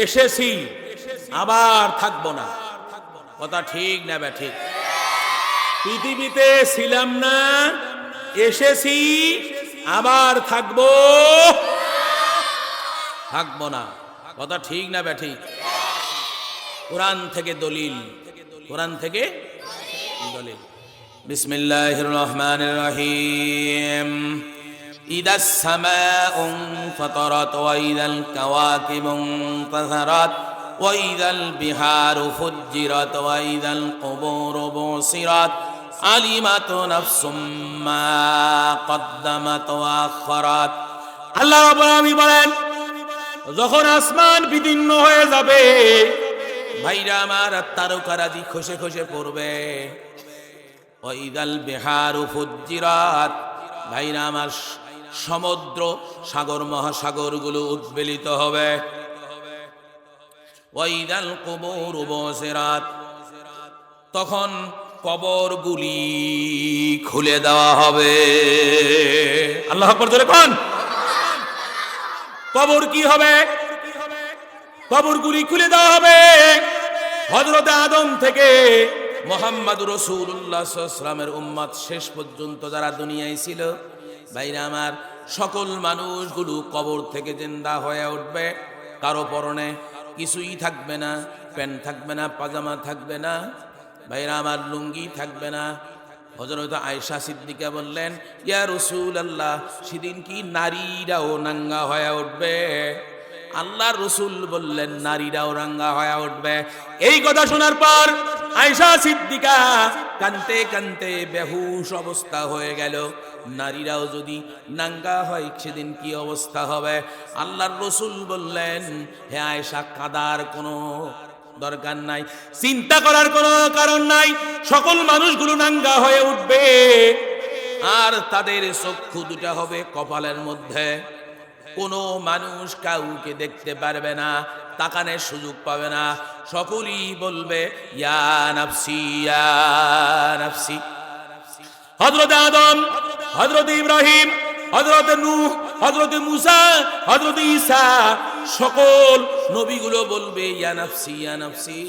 এসেছি, আবার থাকবো না। কথা ঠিক না বে ঠিক? পৃথিবীতে ছিলাম না, এসেছি, আবার থাকবো, থাকবো না। কথা ঠিক না বে ঠিক? কোরআন থেকে দলিল, কোরআন থেকে দলিল। বিসমিল্লাহির রহমানির রহিম। ইদাস সামাউ ফাতারাত ওয়া ইদাল কাওয়াকিবু ইনতাসারাত ওয়া ইদাল বিহারু ফুজ্জিরাত ওয়া ইদাল কুবুরু বুসিরাত আলিমাতু নাফসুম মা কদ্দামাত ওয়া আখারাত। আল্লাহ রাব্বুল আলামিন বলেন, যখন আসমান বিদীর্ণ হয়ে যাবে, ভাইরা আমার, তারকারাজি খসে খসে পড়বে, ওয়া ইদাল বিহারু ফুজ্জিরাত, ভাইরা আমার, সমুদ্র, সাগর, মহাসাগরগুলো উদ্বেলিত হবে, ওয়া ইদাল কুবুরু বুসিরাত, তখন কবরগুলি খুলে দেওয়া হবে। আল্লাহু আকবার জোরে কোন? কবর কি হবে? কবরগুলি খুলে দেওয়া হবে। হযরত আদম থেকে মুহাম্মদ রাসূলুল্লাহ সাল্লাল্লাহু আলাইহি ওয়াসাল্লামের উম্মত শেষ পর্যন্ত যারা দুনিয়ায় ছিল, ভাইরা আমার, সকল মানুষগুলো কবর থেকে জিন্দা হয়ে উঠবে। কারো পরনে কিছুই থাকবে না, প্যান্ট থাকবে না, পাজামা থাকবে না, ভাইরা আমার, লুঙ্গি থাকবে না। হযরত আয়েশা সিদ্দিকা বললেন, ইয়া রাসূলুল্লাহ, সেদিন কি নারীরাও নাঙ্গা হয়ে উঠবে? আল্লাহর রাসূল বললেন, নারীরাও নাঙ্গা হয়ে উঠবে। এই কথা শোনার পর আয়েশা সিদ্দিকা কানতে কানতে বেহুশ অবস্থা হয়ে গেল। নারীরাও যদি নাঙ্গা হয় সেদিন কি অবস্থা হবে? আল্লাহর রাসূল বললেন, হে আয়েশা, কাদার কোনো দরকার নাই, চিন্তা করার কোনো কারণ নাই, সকল মানুষগুলো নাঙ্গা হয়ে উঠবে, আর তাদের চক্ষু দুটা হবে কপালের মধ্যে। কোনো মানুষ কাউকে দেখতে পারবে না, তাকানোর সুযোগ পাবে না, সকলেই বলবে ইয়া নাফসি, ইয়া নাফসি। হযরত আদম, হযরত ইব্রাহিম, হযরত নূহ, হযরত মুসা, হযরত ঈসা, সকল নবীগুলো বলবে ইয়া নাফসি, ইয়া নাফসি।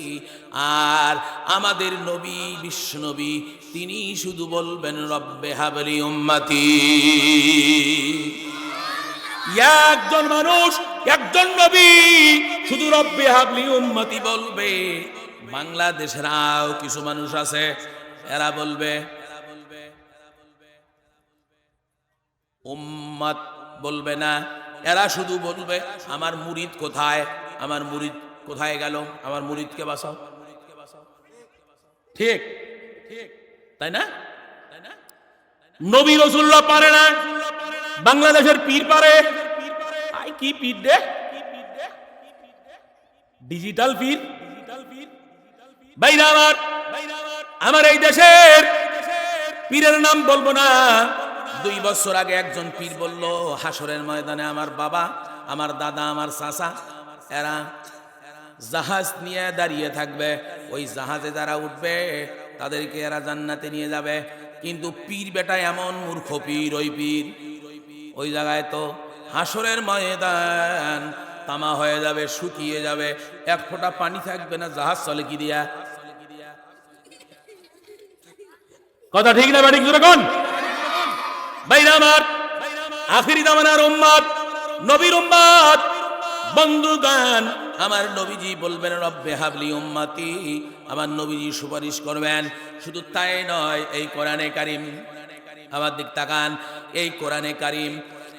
আর আমাদের নবী, বিশ্ব নবী, তিনি শুধু বলবেন রব্বে হাবলি উম্মতি। একজন মানুষ, একজন নবী শুধু রব্বে হাবলি উম্মতি বলবে। বাংলাদেশের আও কিছু মানুষ আছে, এরা বলবে উম্মত বলবে না, এরা শুধু বলবে আমার মুরিদ কোথায়, আমার মুরিদ কোথায় গেল, আমার মুরিদকে বাঁচাও। ঠিক তাই না? নবী রাসূলুল্লাহ পারে না, বাংলাদেশের পীর পারে। আই কি পীর দে? ডিজিটাল পীর। ভাইরা আমার, আমার এই দেশের পীরের নাম বলবো না। 2 বছর আগে একজন পীর বলল, হাসরের ময়দানে আমার বাবা, আমার দাদা, আমার চাচা, এরা জাহাজ নিয়ে দাঁড়িয়ে থাকবে, ওই জাহাজে যারা উঠবে তাদেরকে এরা জান্নাতে নিয়ে যাবে। কিন্তু পীর বেটা এমন মূর্খ পীর, ওই পীর, ওই জায়গায় তো হাসরের ময়দান তামা হয়ে যাবে, শুকিয়ে যাবে, এক ফোঁটা পানি থাকবে না, জাহাজ চলে কি দিয়া? কথা ঠিক না ঠিক যখন? ভাইরা আমার, আখিরি জামানার উম্মত, নবীর উম্মত, বন্ধুগণ, আমার নবীজি বলবেন রব্বে হাবলি উম্মতি, আমার নবীজি সুপারিশ করবেন। শুধু তাই নয়, এই কোরআনে কারিম, আমার দিক তাকান, এই কোরআনে কারিম,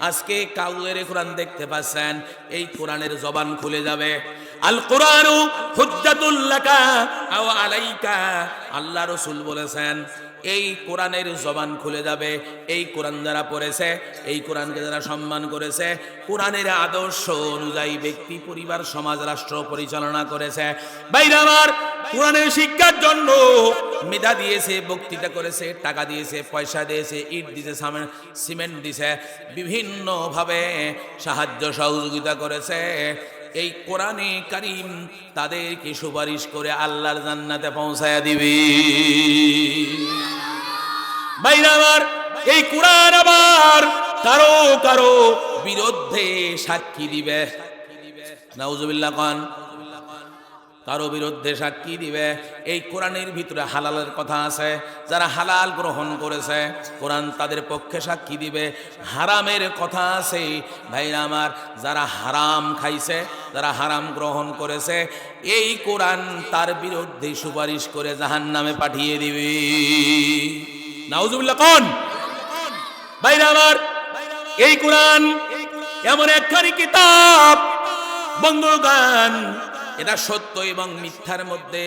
আজকে কাউয়ের কোরআন দেখতে পাচ্ছেন, এই কোরআনের জবান খুলে যাবে। আল কোরআনু হুজ্জাতুল লাকা আও আলাইকা, আল্লাহ রাসূল বলেছেন, এই কোরআনের জবান খুলে যাবে। এই কোরআন যারা পড়েছে, এই কোরআনকে যারা সম্মান করেছে, কোরআনের আদর্শ অনুযায়ী ব্যক্তি, পরিবার, সমাজ, রাষ্ট্র পরিচালনা করেছে, ভাইরা আমার, কোরআনের শিক্ষার জন্য মেধা দিয়েছে, বক্তৃতা করেছে, টাকা দিয়েছে, পয়সা দিয়েছে, ইট দিয়েছে, সিমেন্ট দিয়েছে, বিভিন্নভাবে সাহায্য সহযোগিতা করেছে, এই কোরআনে কারীম তাদেরকে সুপারিশ করে আল্লাহর জান্নাতে পৌঁছায়া দিবে। ভাইরা আমার, এই কোরআন আবার কারো কারো বিরুদ্ধে সাক্ষী দিবে। নাউজুবিল্লাহ কোন কারো বিরুদ্ধে সাক্ষী দিবে। এই কোরআনের ভিতরে হালালের কথা আছে, যারা হালাল গ্রহণ করেছে কোরআন তাদের পক্ষে সাক্ষী দিবে। হারামের কথা আছে ভাইরা আমার, যারা হারাম খাইছে, যারা হারাম গ্রহণ করেছে, এই কোরআন তার বিরুদ্ধে সুপারিশ করে জাহান্নামে পাঠিয়ে দিবে। নাউজুবিল্লাহ কোন ভাইরা আমার, এই কোরআন এমন একখানি কিতাব বন্ধুগণ, এটা সত্য এবং মিথ্যার মধ্যে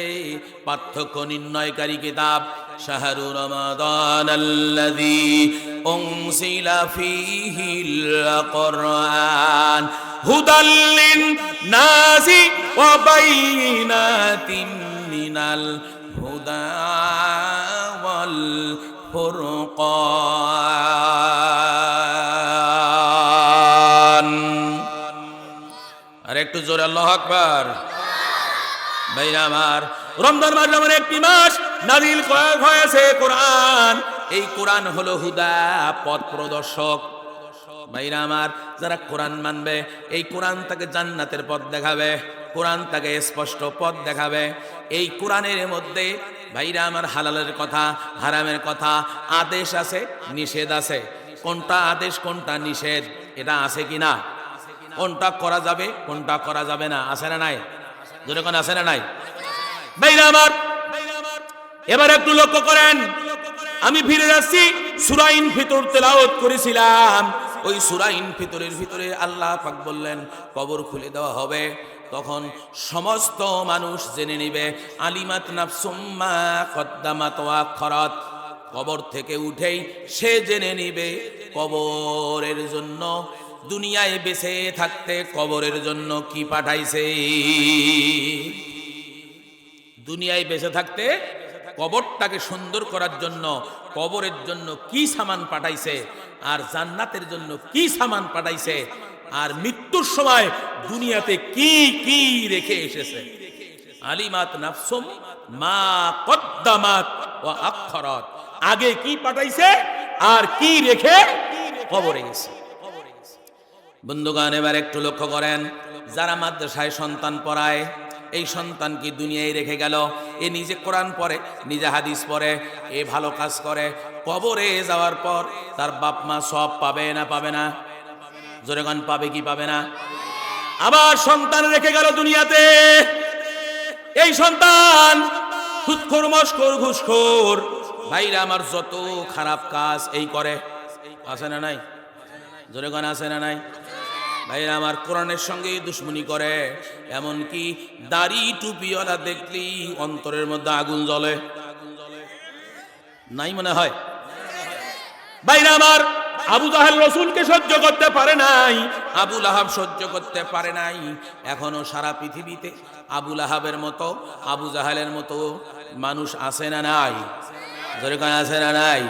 পার্থক্য নির্ণয়কারী কিতাব। শাহরু রমাদান আল্লাযী উনজিলা ফীহিল কুরআন হুদাল লিন-নাসি ওয়া বাইয়িনাতিন মিনাল হুদা ওয়াল ফুরকান। আর একটু জোরে আল্লাহু আকবার। ভাইরা আমার, রমজান মাস যেমন একটি মাস, নাজিল হয়েছে কোরআন। এই কোরআন হলো হুদা, পথ প্রদর্শক। ভাইরা আমার, যারা কোরআন মানবে, এই কোরআন তাকে জান্নাতের পথ দেখাবে, কোরআন তাকে স্পষ্ট পথ দেখাবে। এই কোরআনের মধ্যে ভাইরা আমার হালালের কথা, হারামের কথা, আদেশ আছে, নিষেধ আছে। কোনটা আদেশ কোনটা নিষেধ এটা আছে কিনা, কোনটা করা যাবে কোনটা করা যাবে না, আছে না নাই? জোরে কোন আছে না নাই? ভাইরা আমার, এবার একটু লক্ষ্য করেন, আমি ফিরে যাচ্ছি সূরা ইনফিতর তেলাওয়াত করেছিলাম। ওই সূরা ইনফিতরের ভিতরে আল্লাহ পাক বললেন কবর খুলে দেওয়া হবে, তখন সমস্ত মানুষ জেনে নিবে আলিমাত নাফসুম মা কদ্দামাত ওয়া আখরাত। কবর থেকে উঠেই সে জেনে নিবে কবরের জন্য, দুনিয়ায় বেঁচে থাকতে কবরের জন্য কি পাঠাইছে। দুনিয়ায় বেঁচে থাকতে কবরটাকে সুন্দর করার জন্য কবরের জন্য কি সামান পাঠাইছে, আর জান্নাতের জন্য কি সামান পাঠাইছে, আর মৃত্যুর সময় দুনিয়াতে কি কি রেখে এসেছে। আলিমাত নাফসুম মা কদ্দামাত ওয়া আখরাত, আগে কি পাঠাইছে আর কি রেখে কবরে গেছে। বন্ধুগণ, এবার একটু লক্ষ্য করেন, যারা মাদ্রাসায় সন্তান পড়ায়, এই সন্তান কি দুনিয়ায় রেখে গেল, এ নিজে কোরআন পড়ে, নিজে হাদিস পড়ে, এ ভালো কাজ করে, কবরে যাওয়ার পর তার বাপ মা সব পাবে না পাবে না? জোরে গান পাবে কি পাবে না? আবার সন্তান রেখে গেল দুনিয়াতে, এই সন্তান সুদখোর, মশখোর, ঘুষখোর, ভাইরা আমার যত খারাপ কাজ এই করে, আছে না নাই? জোরে গান আছে না নাই? ভাইরা আমার, কোরআনের সঙ্গে দুশ্মনী করে, এমনকি দাড়ি টুপিওয়ালা দেখলি অন্তরের মধ্যে আগুন জ্বলে, নাই মনে হয়? ভাইরা আমার, আবু জাহেল রাসূলকে সহ্য করতে পারে নাই, আবু লাহাব সহ্য করতে পারে নাই। এখনো সারা পৃথিবীতে আবু লাহাবের মতো, আবু জাহেলের মতো মানুষ আছে না নাই? জোরে গান আছে না নাই?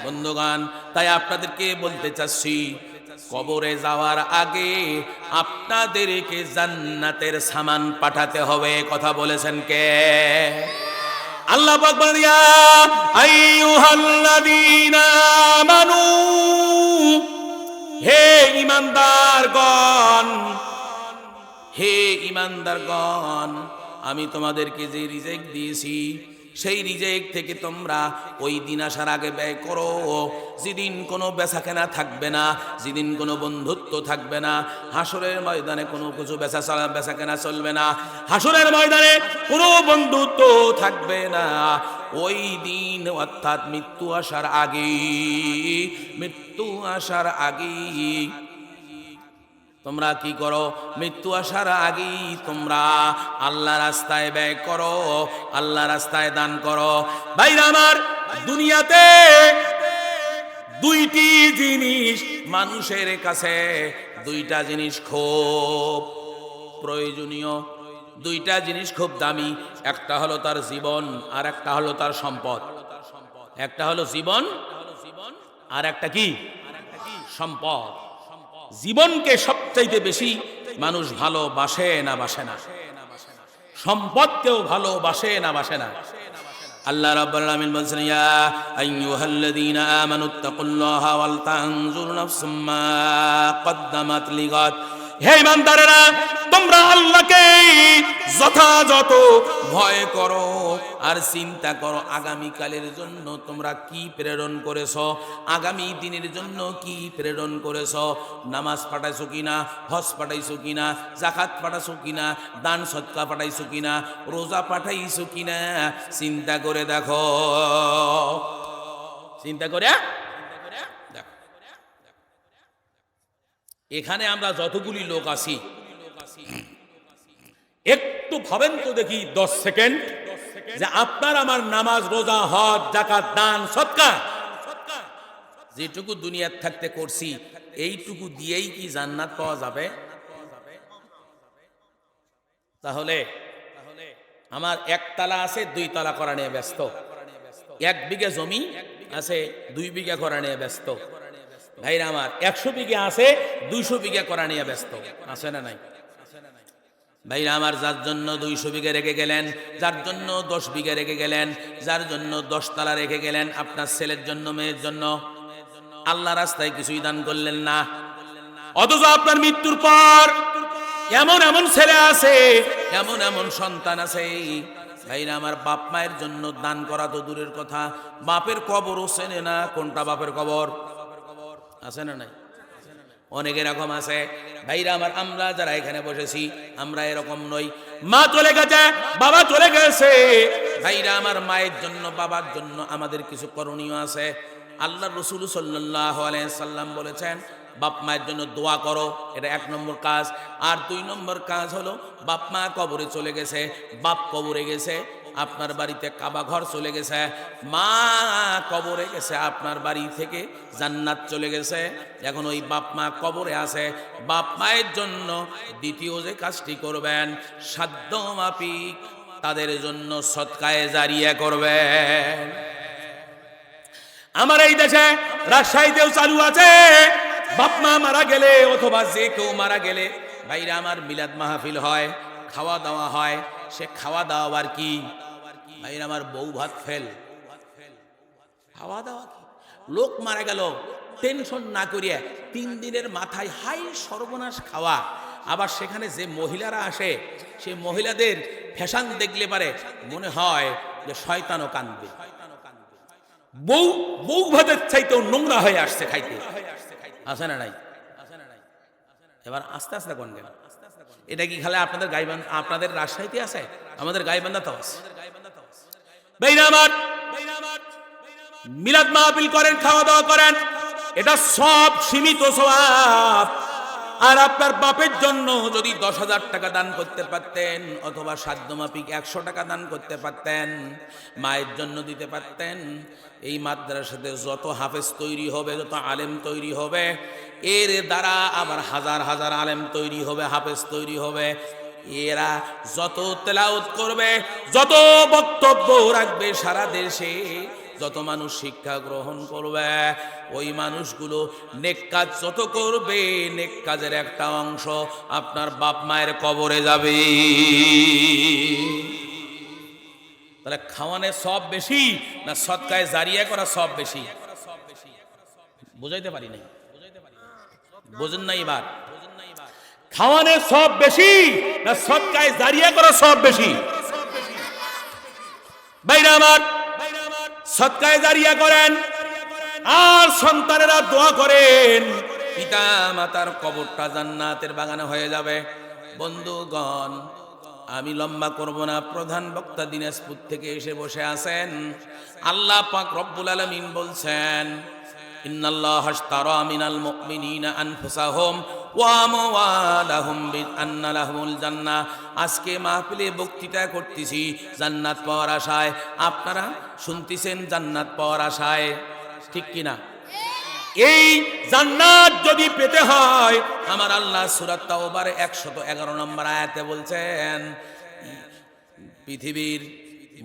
বন্ধুগান, তাই আপনাদেরকে বলতে চাচ্ছি, কবরে যাওয়ার আগে আপনাদেরকে জান্নাতের সামান পাঠাতে হবে। কথা বলেছেন কে? আল্লাহ পাক বলেন, ইয়া আইয়ুহাল্লাযীনা আমানু, হে ঈমানদারগণ, হে ঈমানদারগণ, আমি তোমাদেরকে যে রিজিক দিয়েছি সেই রিজিক থেকে তোমরা ওই দিন আসার আগে ব্যয় করো, যেদিন কোনো বেচাকেনা থাকবে না, যেদিন কোনো বন্ধুত্ব থাকবে না, হাসরের ময়দানে কোনো কিছু বেচাকেনা চলবে না, হাসরের ময়দানে কোনো বন্ধুত্ব থাকবে না। ওই দিন অর্থাৎ মৃত্যু আসার আগে, মৃত্যু আসার আগে তোমরা কি করো? মৃত্যু আসার আগেই তোমরা আল্লাহ রাস্তায় ব্যয় করো, আল্লাহ রাস্তায় দান করো। ভাইরা আমার, দুনিয়াতে দুইটি জিনিস মানুষের কাছে, দুইটা জিনিস খুব প্রয়োজনীয়, দুইটা জিনিস খুব দামি। একটা হলো তার জীবন, আর একটা হলো তার সম্পদ। একটা হলো জীবন, আর একটা কি? সম্পদ। জীবনকে সবচাইতে বেশি মানুষ ভালোবাসে না বাসে না? সম্পদকেও ভালোবাসে না বাসে না? আল্লাহ রাব্বুল আলামিন বলেন, ইয়া আইয়ুহাল্লাযীনা আমানুত্তাকুল্লাহা ওয়াল তানজুর নাফসুম মা কদ্দামাত লিগাদ। হে ঈমানদারেরা, তোমরা আল্লাহকে যথাযথ ভয় করো আর চিন্তা করো আগামীকালের জন্য তোমরা কি প্রেরণ করেছো, আগামী দিনের জন্য কি প্রেরণ করেছো। নামাজ পাঠাইছো কিনা, হজ পাঠাইছো কিনা, যাকাত পাঠাইছো কিনা, দান সদকা পাঠাইছো কিনা, রোজা পাঠাইছো কিনা, চিন্তা করে দেখো। চিন্তা করে দেখো। এখানে আমরা যতগুলি লোক আছি, একটু ভাবেন তো দেখি 10 সেকেন্ড, যে আপনার আমার নামাজ, রোজা, হজ, যাকাত, দান, সদকা যেটুকু দুনিয়ার থাকতে করছি, এইটুকু দিয়েই কি জান্নাত পাওয়া যাবে? তাহলে আমার একতলা আছে, 2 তলা করা নিয়ে ব্যস্ত। 1 বিঘা জমি আছে, 2 বিঘা করা নিয়ে ব্যস্ত। ভাইরা আমার 100 বিঘা আছে, 200 বিঘা করা নিয়ে ব্যস্ত। আছে না নাই? ভাইরা আমার, যার জন্য 200 বিঘা রেখে গেলেন, যার জন্য 10 বিঘা রেখে গেলেন, যার জন্য 10 তলা রেখে গেলেন, আপনার ছেলের জন্য, মেয়ের জন্য, আল্লাহ রাস্তায় কিছুই দান করলেন না। অথচ আপনার মৃত্যুর পর এমন এমন ছেলে আছে, এমন এমন সন্তান আছে, ভাইরা আমার, বাপ মায়ের জন্য দান করা তো দূরের কথা, বাপের কবরও চেনে না কোনটা বাপের কবর। আছে না নাই? অনেক এরকম আছে। ভাইরা আমার, আমরা যারা এখানে বসেছি আমরা এরকম নই। মা চলে গেছে, বাবা চলে গেছে, ভাইরা আমার, মায়ের জন্য, বাবার জন্য আমাদের কিছু করণীয় আছে। আল্লাহ রাসূল সাল্লাল্লাহু আলাইহি সাল্লাম বলেছেন, বাপ মায়ের জন্য দোয়া করো, এটা 1 নম্বর কাজ। আর 2 নম্বর কাজ হলো, বাপ মা কবরে চলে গেছে, বাপ কবরে গেছে, আপনার বাড়িতে কাবা ঘর চলে গেছে, মা কবরে গেছে, আপনার বাড়ি থেকে জান্নাত চলে গেছে। এখন ওই বাপ মা কবরে আছে, বাপ মায়ের জন্য দ্বিতীয় যে কাজটি করবেন, সাধ্য মাফিক তাদের জন্য সদকায়ে জারিয়া করবেন। আমার এই দেশে রাজশাহীতেও চালু আছে, বাপ মা মারা গেলে অথবা যে কেউ মারা গেলে, ভাইরা আমার, মিলাদ মাহফিল হয়, খাওয়া দাওয়া হয়। সে খাওয়া দাওয়া আর কি ভাইরা আমার, বউ ভাত ফেল, খাওয়া দাওয়া কি? লোক মারা গেল, টেনশন না করিয়া 3 দিনের মাথায় হাই সর্বনাশ খাওয়া। আবার সেখানে যে মহিলারা আসে, সেই মহিলাদের ফ্যাশন দেখলে পারে মনে হয় যে শয়তানও কাঁদবে। বউ ভাতের চাইতেও নোংরা হয়ে আসছে খাইতে। আছে না নাই? এবার আস্তে আস্তে কোন গেল, এটা কি খালি আপনাদের গাইবান্ধা, আপনাদের রাজশাহীতে আছে? আমাদের গাইবান্ধা তো আছে। ভাইরা আমার, মিলাদ মাহফিল করেন, খাওয়া দাওয়া করেন, এটা সব সীমিত সওয়াব। আর আপনার বাপের জন্য যদি 10,000 টাকা দান করতে পারতেন, অথবা সাধ্যমাফিক 100 টাকা দান করতে পারতেন, মায়ের জন্য দিতে পারতেন, এই মাদ্রাসাতে যত হাফেজ তৈরি হবে, যত আলেম তৈরি হবে, এর দ্বারা আবার হাজার হাজার আলেম তৈরি হবে, হাফেজ তৈরি হবে। এরা যত তেলাওয়াত করবে, যত বক্তব্য রাখবে সারা দেশে, যত মানুষ শিক্ষা গ্রহণ করবে, ওই মানুষগুলো নেক কাজ যত করবে, নেক কাজের একটা অংশ আপনার বাপ মায়ের কবরে যাবে। তাহলে খাওয়ানে সব বেশি না সদকায়ে জারিয়া করা সব বেশি? বুঝাইতে পারি নাই, বুঝেন না? এবার খাওয়ানে সব বেশি না সদকায়ে জারিয়া করা সব বেশি? ভাইরা আমার, সদকায়ে জারিয়া করেন, আর সন্তানেরা দোয়া করেন, পিতা মাতার কবরটা জান্নাতের বাগানে হয়ে যাবে। বন্ধুগণ, আমি লম্বা করব না, প্রধান বক্তা দিনাজপুর থেকে এসে বসে আছেন। আল্লাহ পাক রব্বুল আলামিন বলছেন, ইন্নাল্লাহা আশতারা মিনাল মুমিনিনা আনফুসাহুম ওয়া আমওয়ালাহুম বিআন্না লাহুমুল জান্নাহ। আজকে মাহফিলে বক্তৃতা করতেছি জান্নাত পাওয়ার আশায়, আপনারা শুনতেছেন জান্নাত পাওয়ার আশায়, ঠিক কিনা? এই জান্নাত যদি পেতে হয়, আমার আল্লাহ সূরা তাওবার 111 নম্বর আয়াতে বলছেন, পৃথিবীর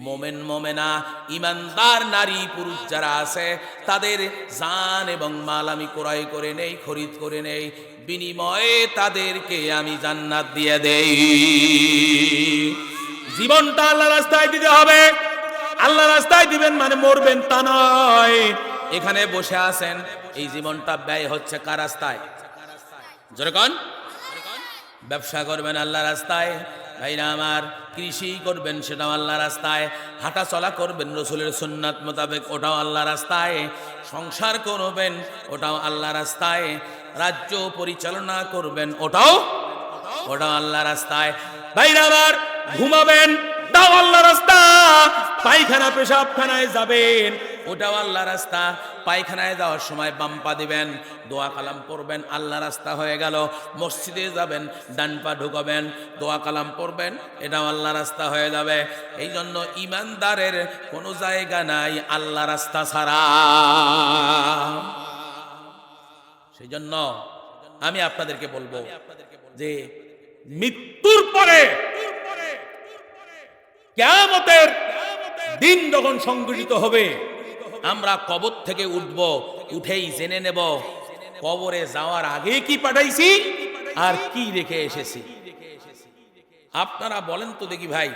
মোমেন মোমেনা ইমানদার নারী পুরুষ যারা আছে, তাদের জান এবং মাল আমি ক্রয় করে নেই, খরিদ করে নেই, বিনিময়ে তাদেরকে আমি জান্নাত দিয়ে দেই। জীবনটা আল্লাহর রাস্তায় দিতে হবে। আল্লাহর রাস্তায় দিবেন মানে মরবেন তা নয়। এখানে বসে আছেন, এই জীবনটা ব্যয় হচ্ছে কার রাস্তায়? জোরে কোন? ব্যবসা করবেন আল্লাহর রাস্তায়, ভাইরা আমার, কৃষি করবেন সেটাও আল্লাহর রাস্তায়, হাঁটা চলা করবেন রসুলের সুন্নাত মোতাবেক ওটাও আল্লাহর রাস্তায়, সংসার করবেন ওটাও আল্লাহর রাস্তায়, রাজ্য পরিচালনা করবেন ওটাও আল্লাহর রাস্তায়। ভাইরা আমার, ঘুমাবেন তাও আল্লাহর রাস্তা, পায়খানা পেশাবখানায় যাবেন ওটাও আল্লাহ রাস্তা, পায়খানায় যাওয়ার সময় বাম পা দিবেন, দোয়া কালাম পড়বেন, আল্লাহ রাস্তা হয়ে গেল। মসজিদে যাবেন, ডান পা ঢুকাবেন, দোয়া কালাম পড়বেন, এটাও আল্লাহ রাস্তা হয়ে যাবে। এই জন্য ইমানদারের কোনো জায়গা নাই আল্লাহ রাস্তা ছাড়া। সেই জন্য আমি আপনাদেরকে বলবো যে মৃত্যুর পরে কিয়ামতের দিন যখন সংঘটিত হবে, আমরা কবর থেকে উঠব, উঠেই জেনে নেব কবরে যাওয়ার আগে কি পাঠাইছি আর কি রেখে এসেছি। আপনারা বলেন তো দেখি ভাই,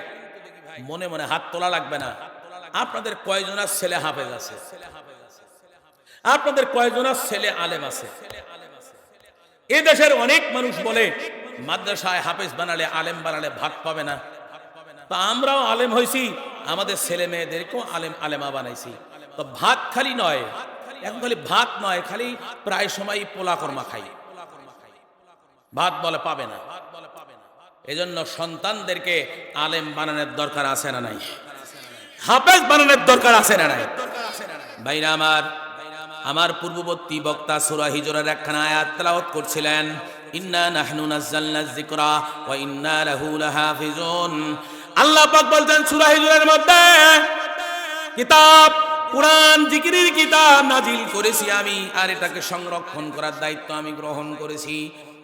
মনে মনে হাত তোলা লাগবে না, আপনাদের কয়জনের ছেলে হাফেজ আছে? আপনাদের কয়জনের ছেলে আলেম আছে? এ দেশের অনেক মানুষ বলে মাদ্রাসায় হাফেজ বানালে, আলেম বানালে ভাত পাবে না। তো আমরাও আলেম হয়েছি, আমাদের ছেলে মেয়েদেরকেও আলেমা বানাইছি। তো ভাত খালি নয়, এখন খালি ভাত নয়, খালি প্রায় সময় পোলা কর্মা খাই, ভাত বলে পাবে না। এজন্য সন্তানদেরকে আলেম বানানোর দরকার আছে না নাই? হাফেজ বানানোর দরকার আছে না নাই? ভাইরা আমার পূর্ববর্তী বক্তা সূরা হিজরের একখানা আয়াত তেলাওয়াত করছিলেন, ইন্না নাহনু নাযালনায যিকরা ওয়া ইন্না লাহু লাহাফিজুন। আল্লাহ পাক বলতেন সূরা হিজরের মধ্যে, কিতাব কুরআন জিকিরের কিতাব নাজিল করেছি আমি, আর এটাকে সংরক্ষণ করার দায়িত্ব আমি গ্রহণ করেছি।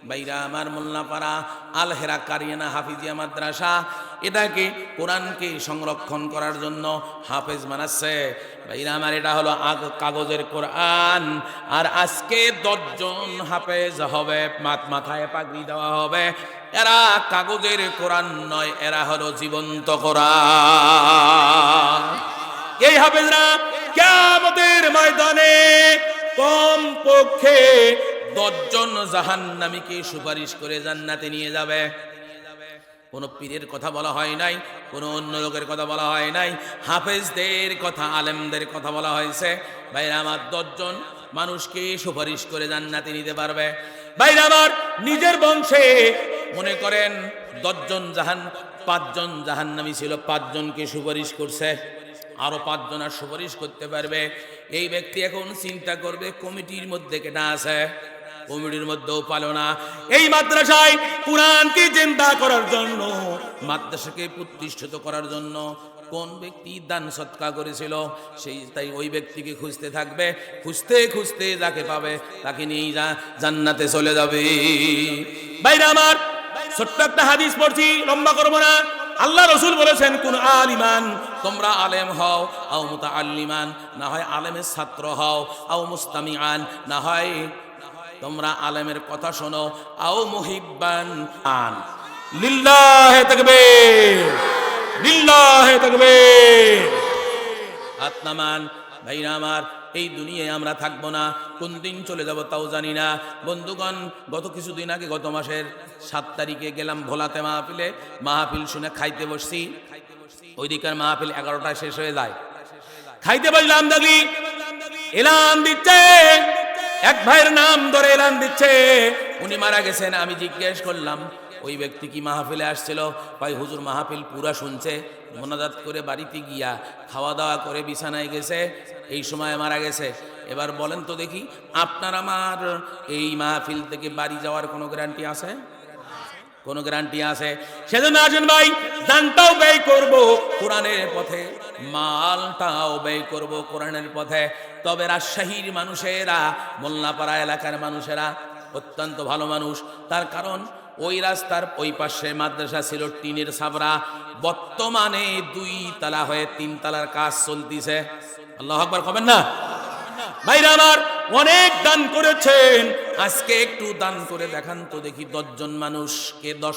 ভাইরা আমার, মোল্লাপাড়া আল হেরা কারিয়ানা হাফিজিয়া মাদ্রাসা এটাকে কোরআনকে সংরক্ষণ করার জন্য হাফেজ বানাচ্ছে। ভাইরা আমার, এটা হলো কাগজের কোরআন, আর আজকে 10 জন হাফেজ হবে, মাথায় পাগড়ি দেওয়া হবে। এরা কাগজের কোরআন নয়, এরা হলো জীবন্ত কোরআন। এই হাফেজরা কিয়ামতের ময়দানে কম পক্ষে 10 জন জাহান্নামীকে সুপারিশ করে জান্নাতে নিয়ে যাবে। কোন পীরের কথা বলা হয় নাই, কোন অন্য লোকের কথা বলা হয় নাই, হাফেজদের কথা, আলেমদের কথা বলা হয়েছে। ভাইরা আমার, 10 জন মানুষকে সুপারিশ করে জান্নাতে নিতে পারবে। ভাইরা আমার, নিজের বংশে মনে করেন 10 জন 5 জন জাহান্নামী ছিল, 5 জনকে সুপারিশ করছে, আরো 5 জন আর সুপারিশ করতে পারবে। এই ব্যক্তি এখন চিন্তা করবে কমিটির মধ্যে কেটা আছে, কমিটির মধ্যেও পালো না। এই মাদ্রাসায় কুরআনকে জিন্দা করার জন্য, মাদ্রাসাকে প্রতিষ্ঠিত করার জন্য কোন ব্যক্তি দান সৎকা করেছিল, তাই ওই ব্যক্তিকে খুঁজতে থাকবে। খুঁজতে খুঁজতে যাকে পাবে তাকে নিয়ে জান্নাতে চলে যাবে। ভাইরা আমার, ছোট্ট একটা হাদিস পড়ছি, লম্বা করবো না। আল্লাহ রসুল বলেছেন, কোন আলিমান, তোমরা আলেম হও, আও মুতাআল্লিমান, না হয় আলেমের ছাত্র হও, আও মুস্তামিআন, না হয় তোমরা আলেমের কথা শোনো, আও মুহিব্বান আন। লিল্লাহি তাকবীর, লিল্লাহি তাকবীর। আত্মান ভাইরা আমার, এই দুনিয়ায় আমরা থাকবো না, কোন দিন চলে যাব তাও জানি না। বন্ধুগণ, গত কিছুদিন আগে, গত মাসের 7 তারিখে গেলাম ভোলাতে মাহফিলে। মাহফিল শুনে খাইতে বসছি, ওই দিকের মাহফিল 11টায় শেষ হয়ে যায়। খাইতে বসলাম, দেখি এলান দিচ্ছে, এক ভাইয়ের নাম ধরে এলান দিচ্ছে, উনি মারা গেছেন। আমি জিজ্ঞেস করলাম, ওই ব্যক্তি কি মাহফিলে আসছিল? ভাই হুজুর মাহফিল পুরা শুনছে, মোনাজাত করে বাড়িতে গিয়া খাওয়া দাওয়া করে বিছানায় গেছে, এই সময় মারা গেছে। এবার বলেন তো দেখি, আপনার আমার এই মাহফিল থেকে বাড়ি যাওয়ার কোনো গ্যারান্টি আছে? কোনো গ্যারান্টি আছে? সেজন্য আসেন ভাই, দানটাও ব্যয় করব কোরআনের পথে, মালটাও ব্যয় করব কোরআনের পথে। তবে রাজশাহীর মানুষেরা, মোল্লাপাড়া এলাকার মানুষেরা অত্যন্ত ভালো মানুষ। তার কারণ ওই রাস্তার ওই পাশে মাদ্রাসা ছিল টিনের ছাবরা, বর্তমানে 2 তালা হয়ে 3 তালার কাজ চলতিছে। আল্লাহু আকবার কবেন না? ভাইরা আমার, অনেক দান করেছেন, আজকে একটু দান করে দেখান তো দেখি 10 জন মানুষকে 10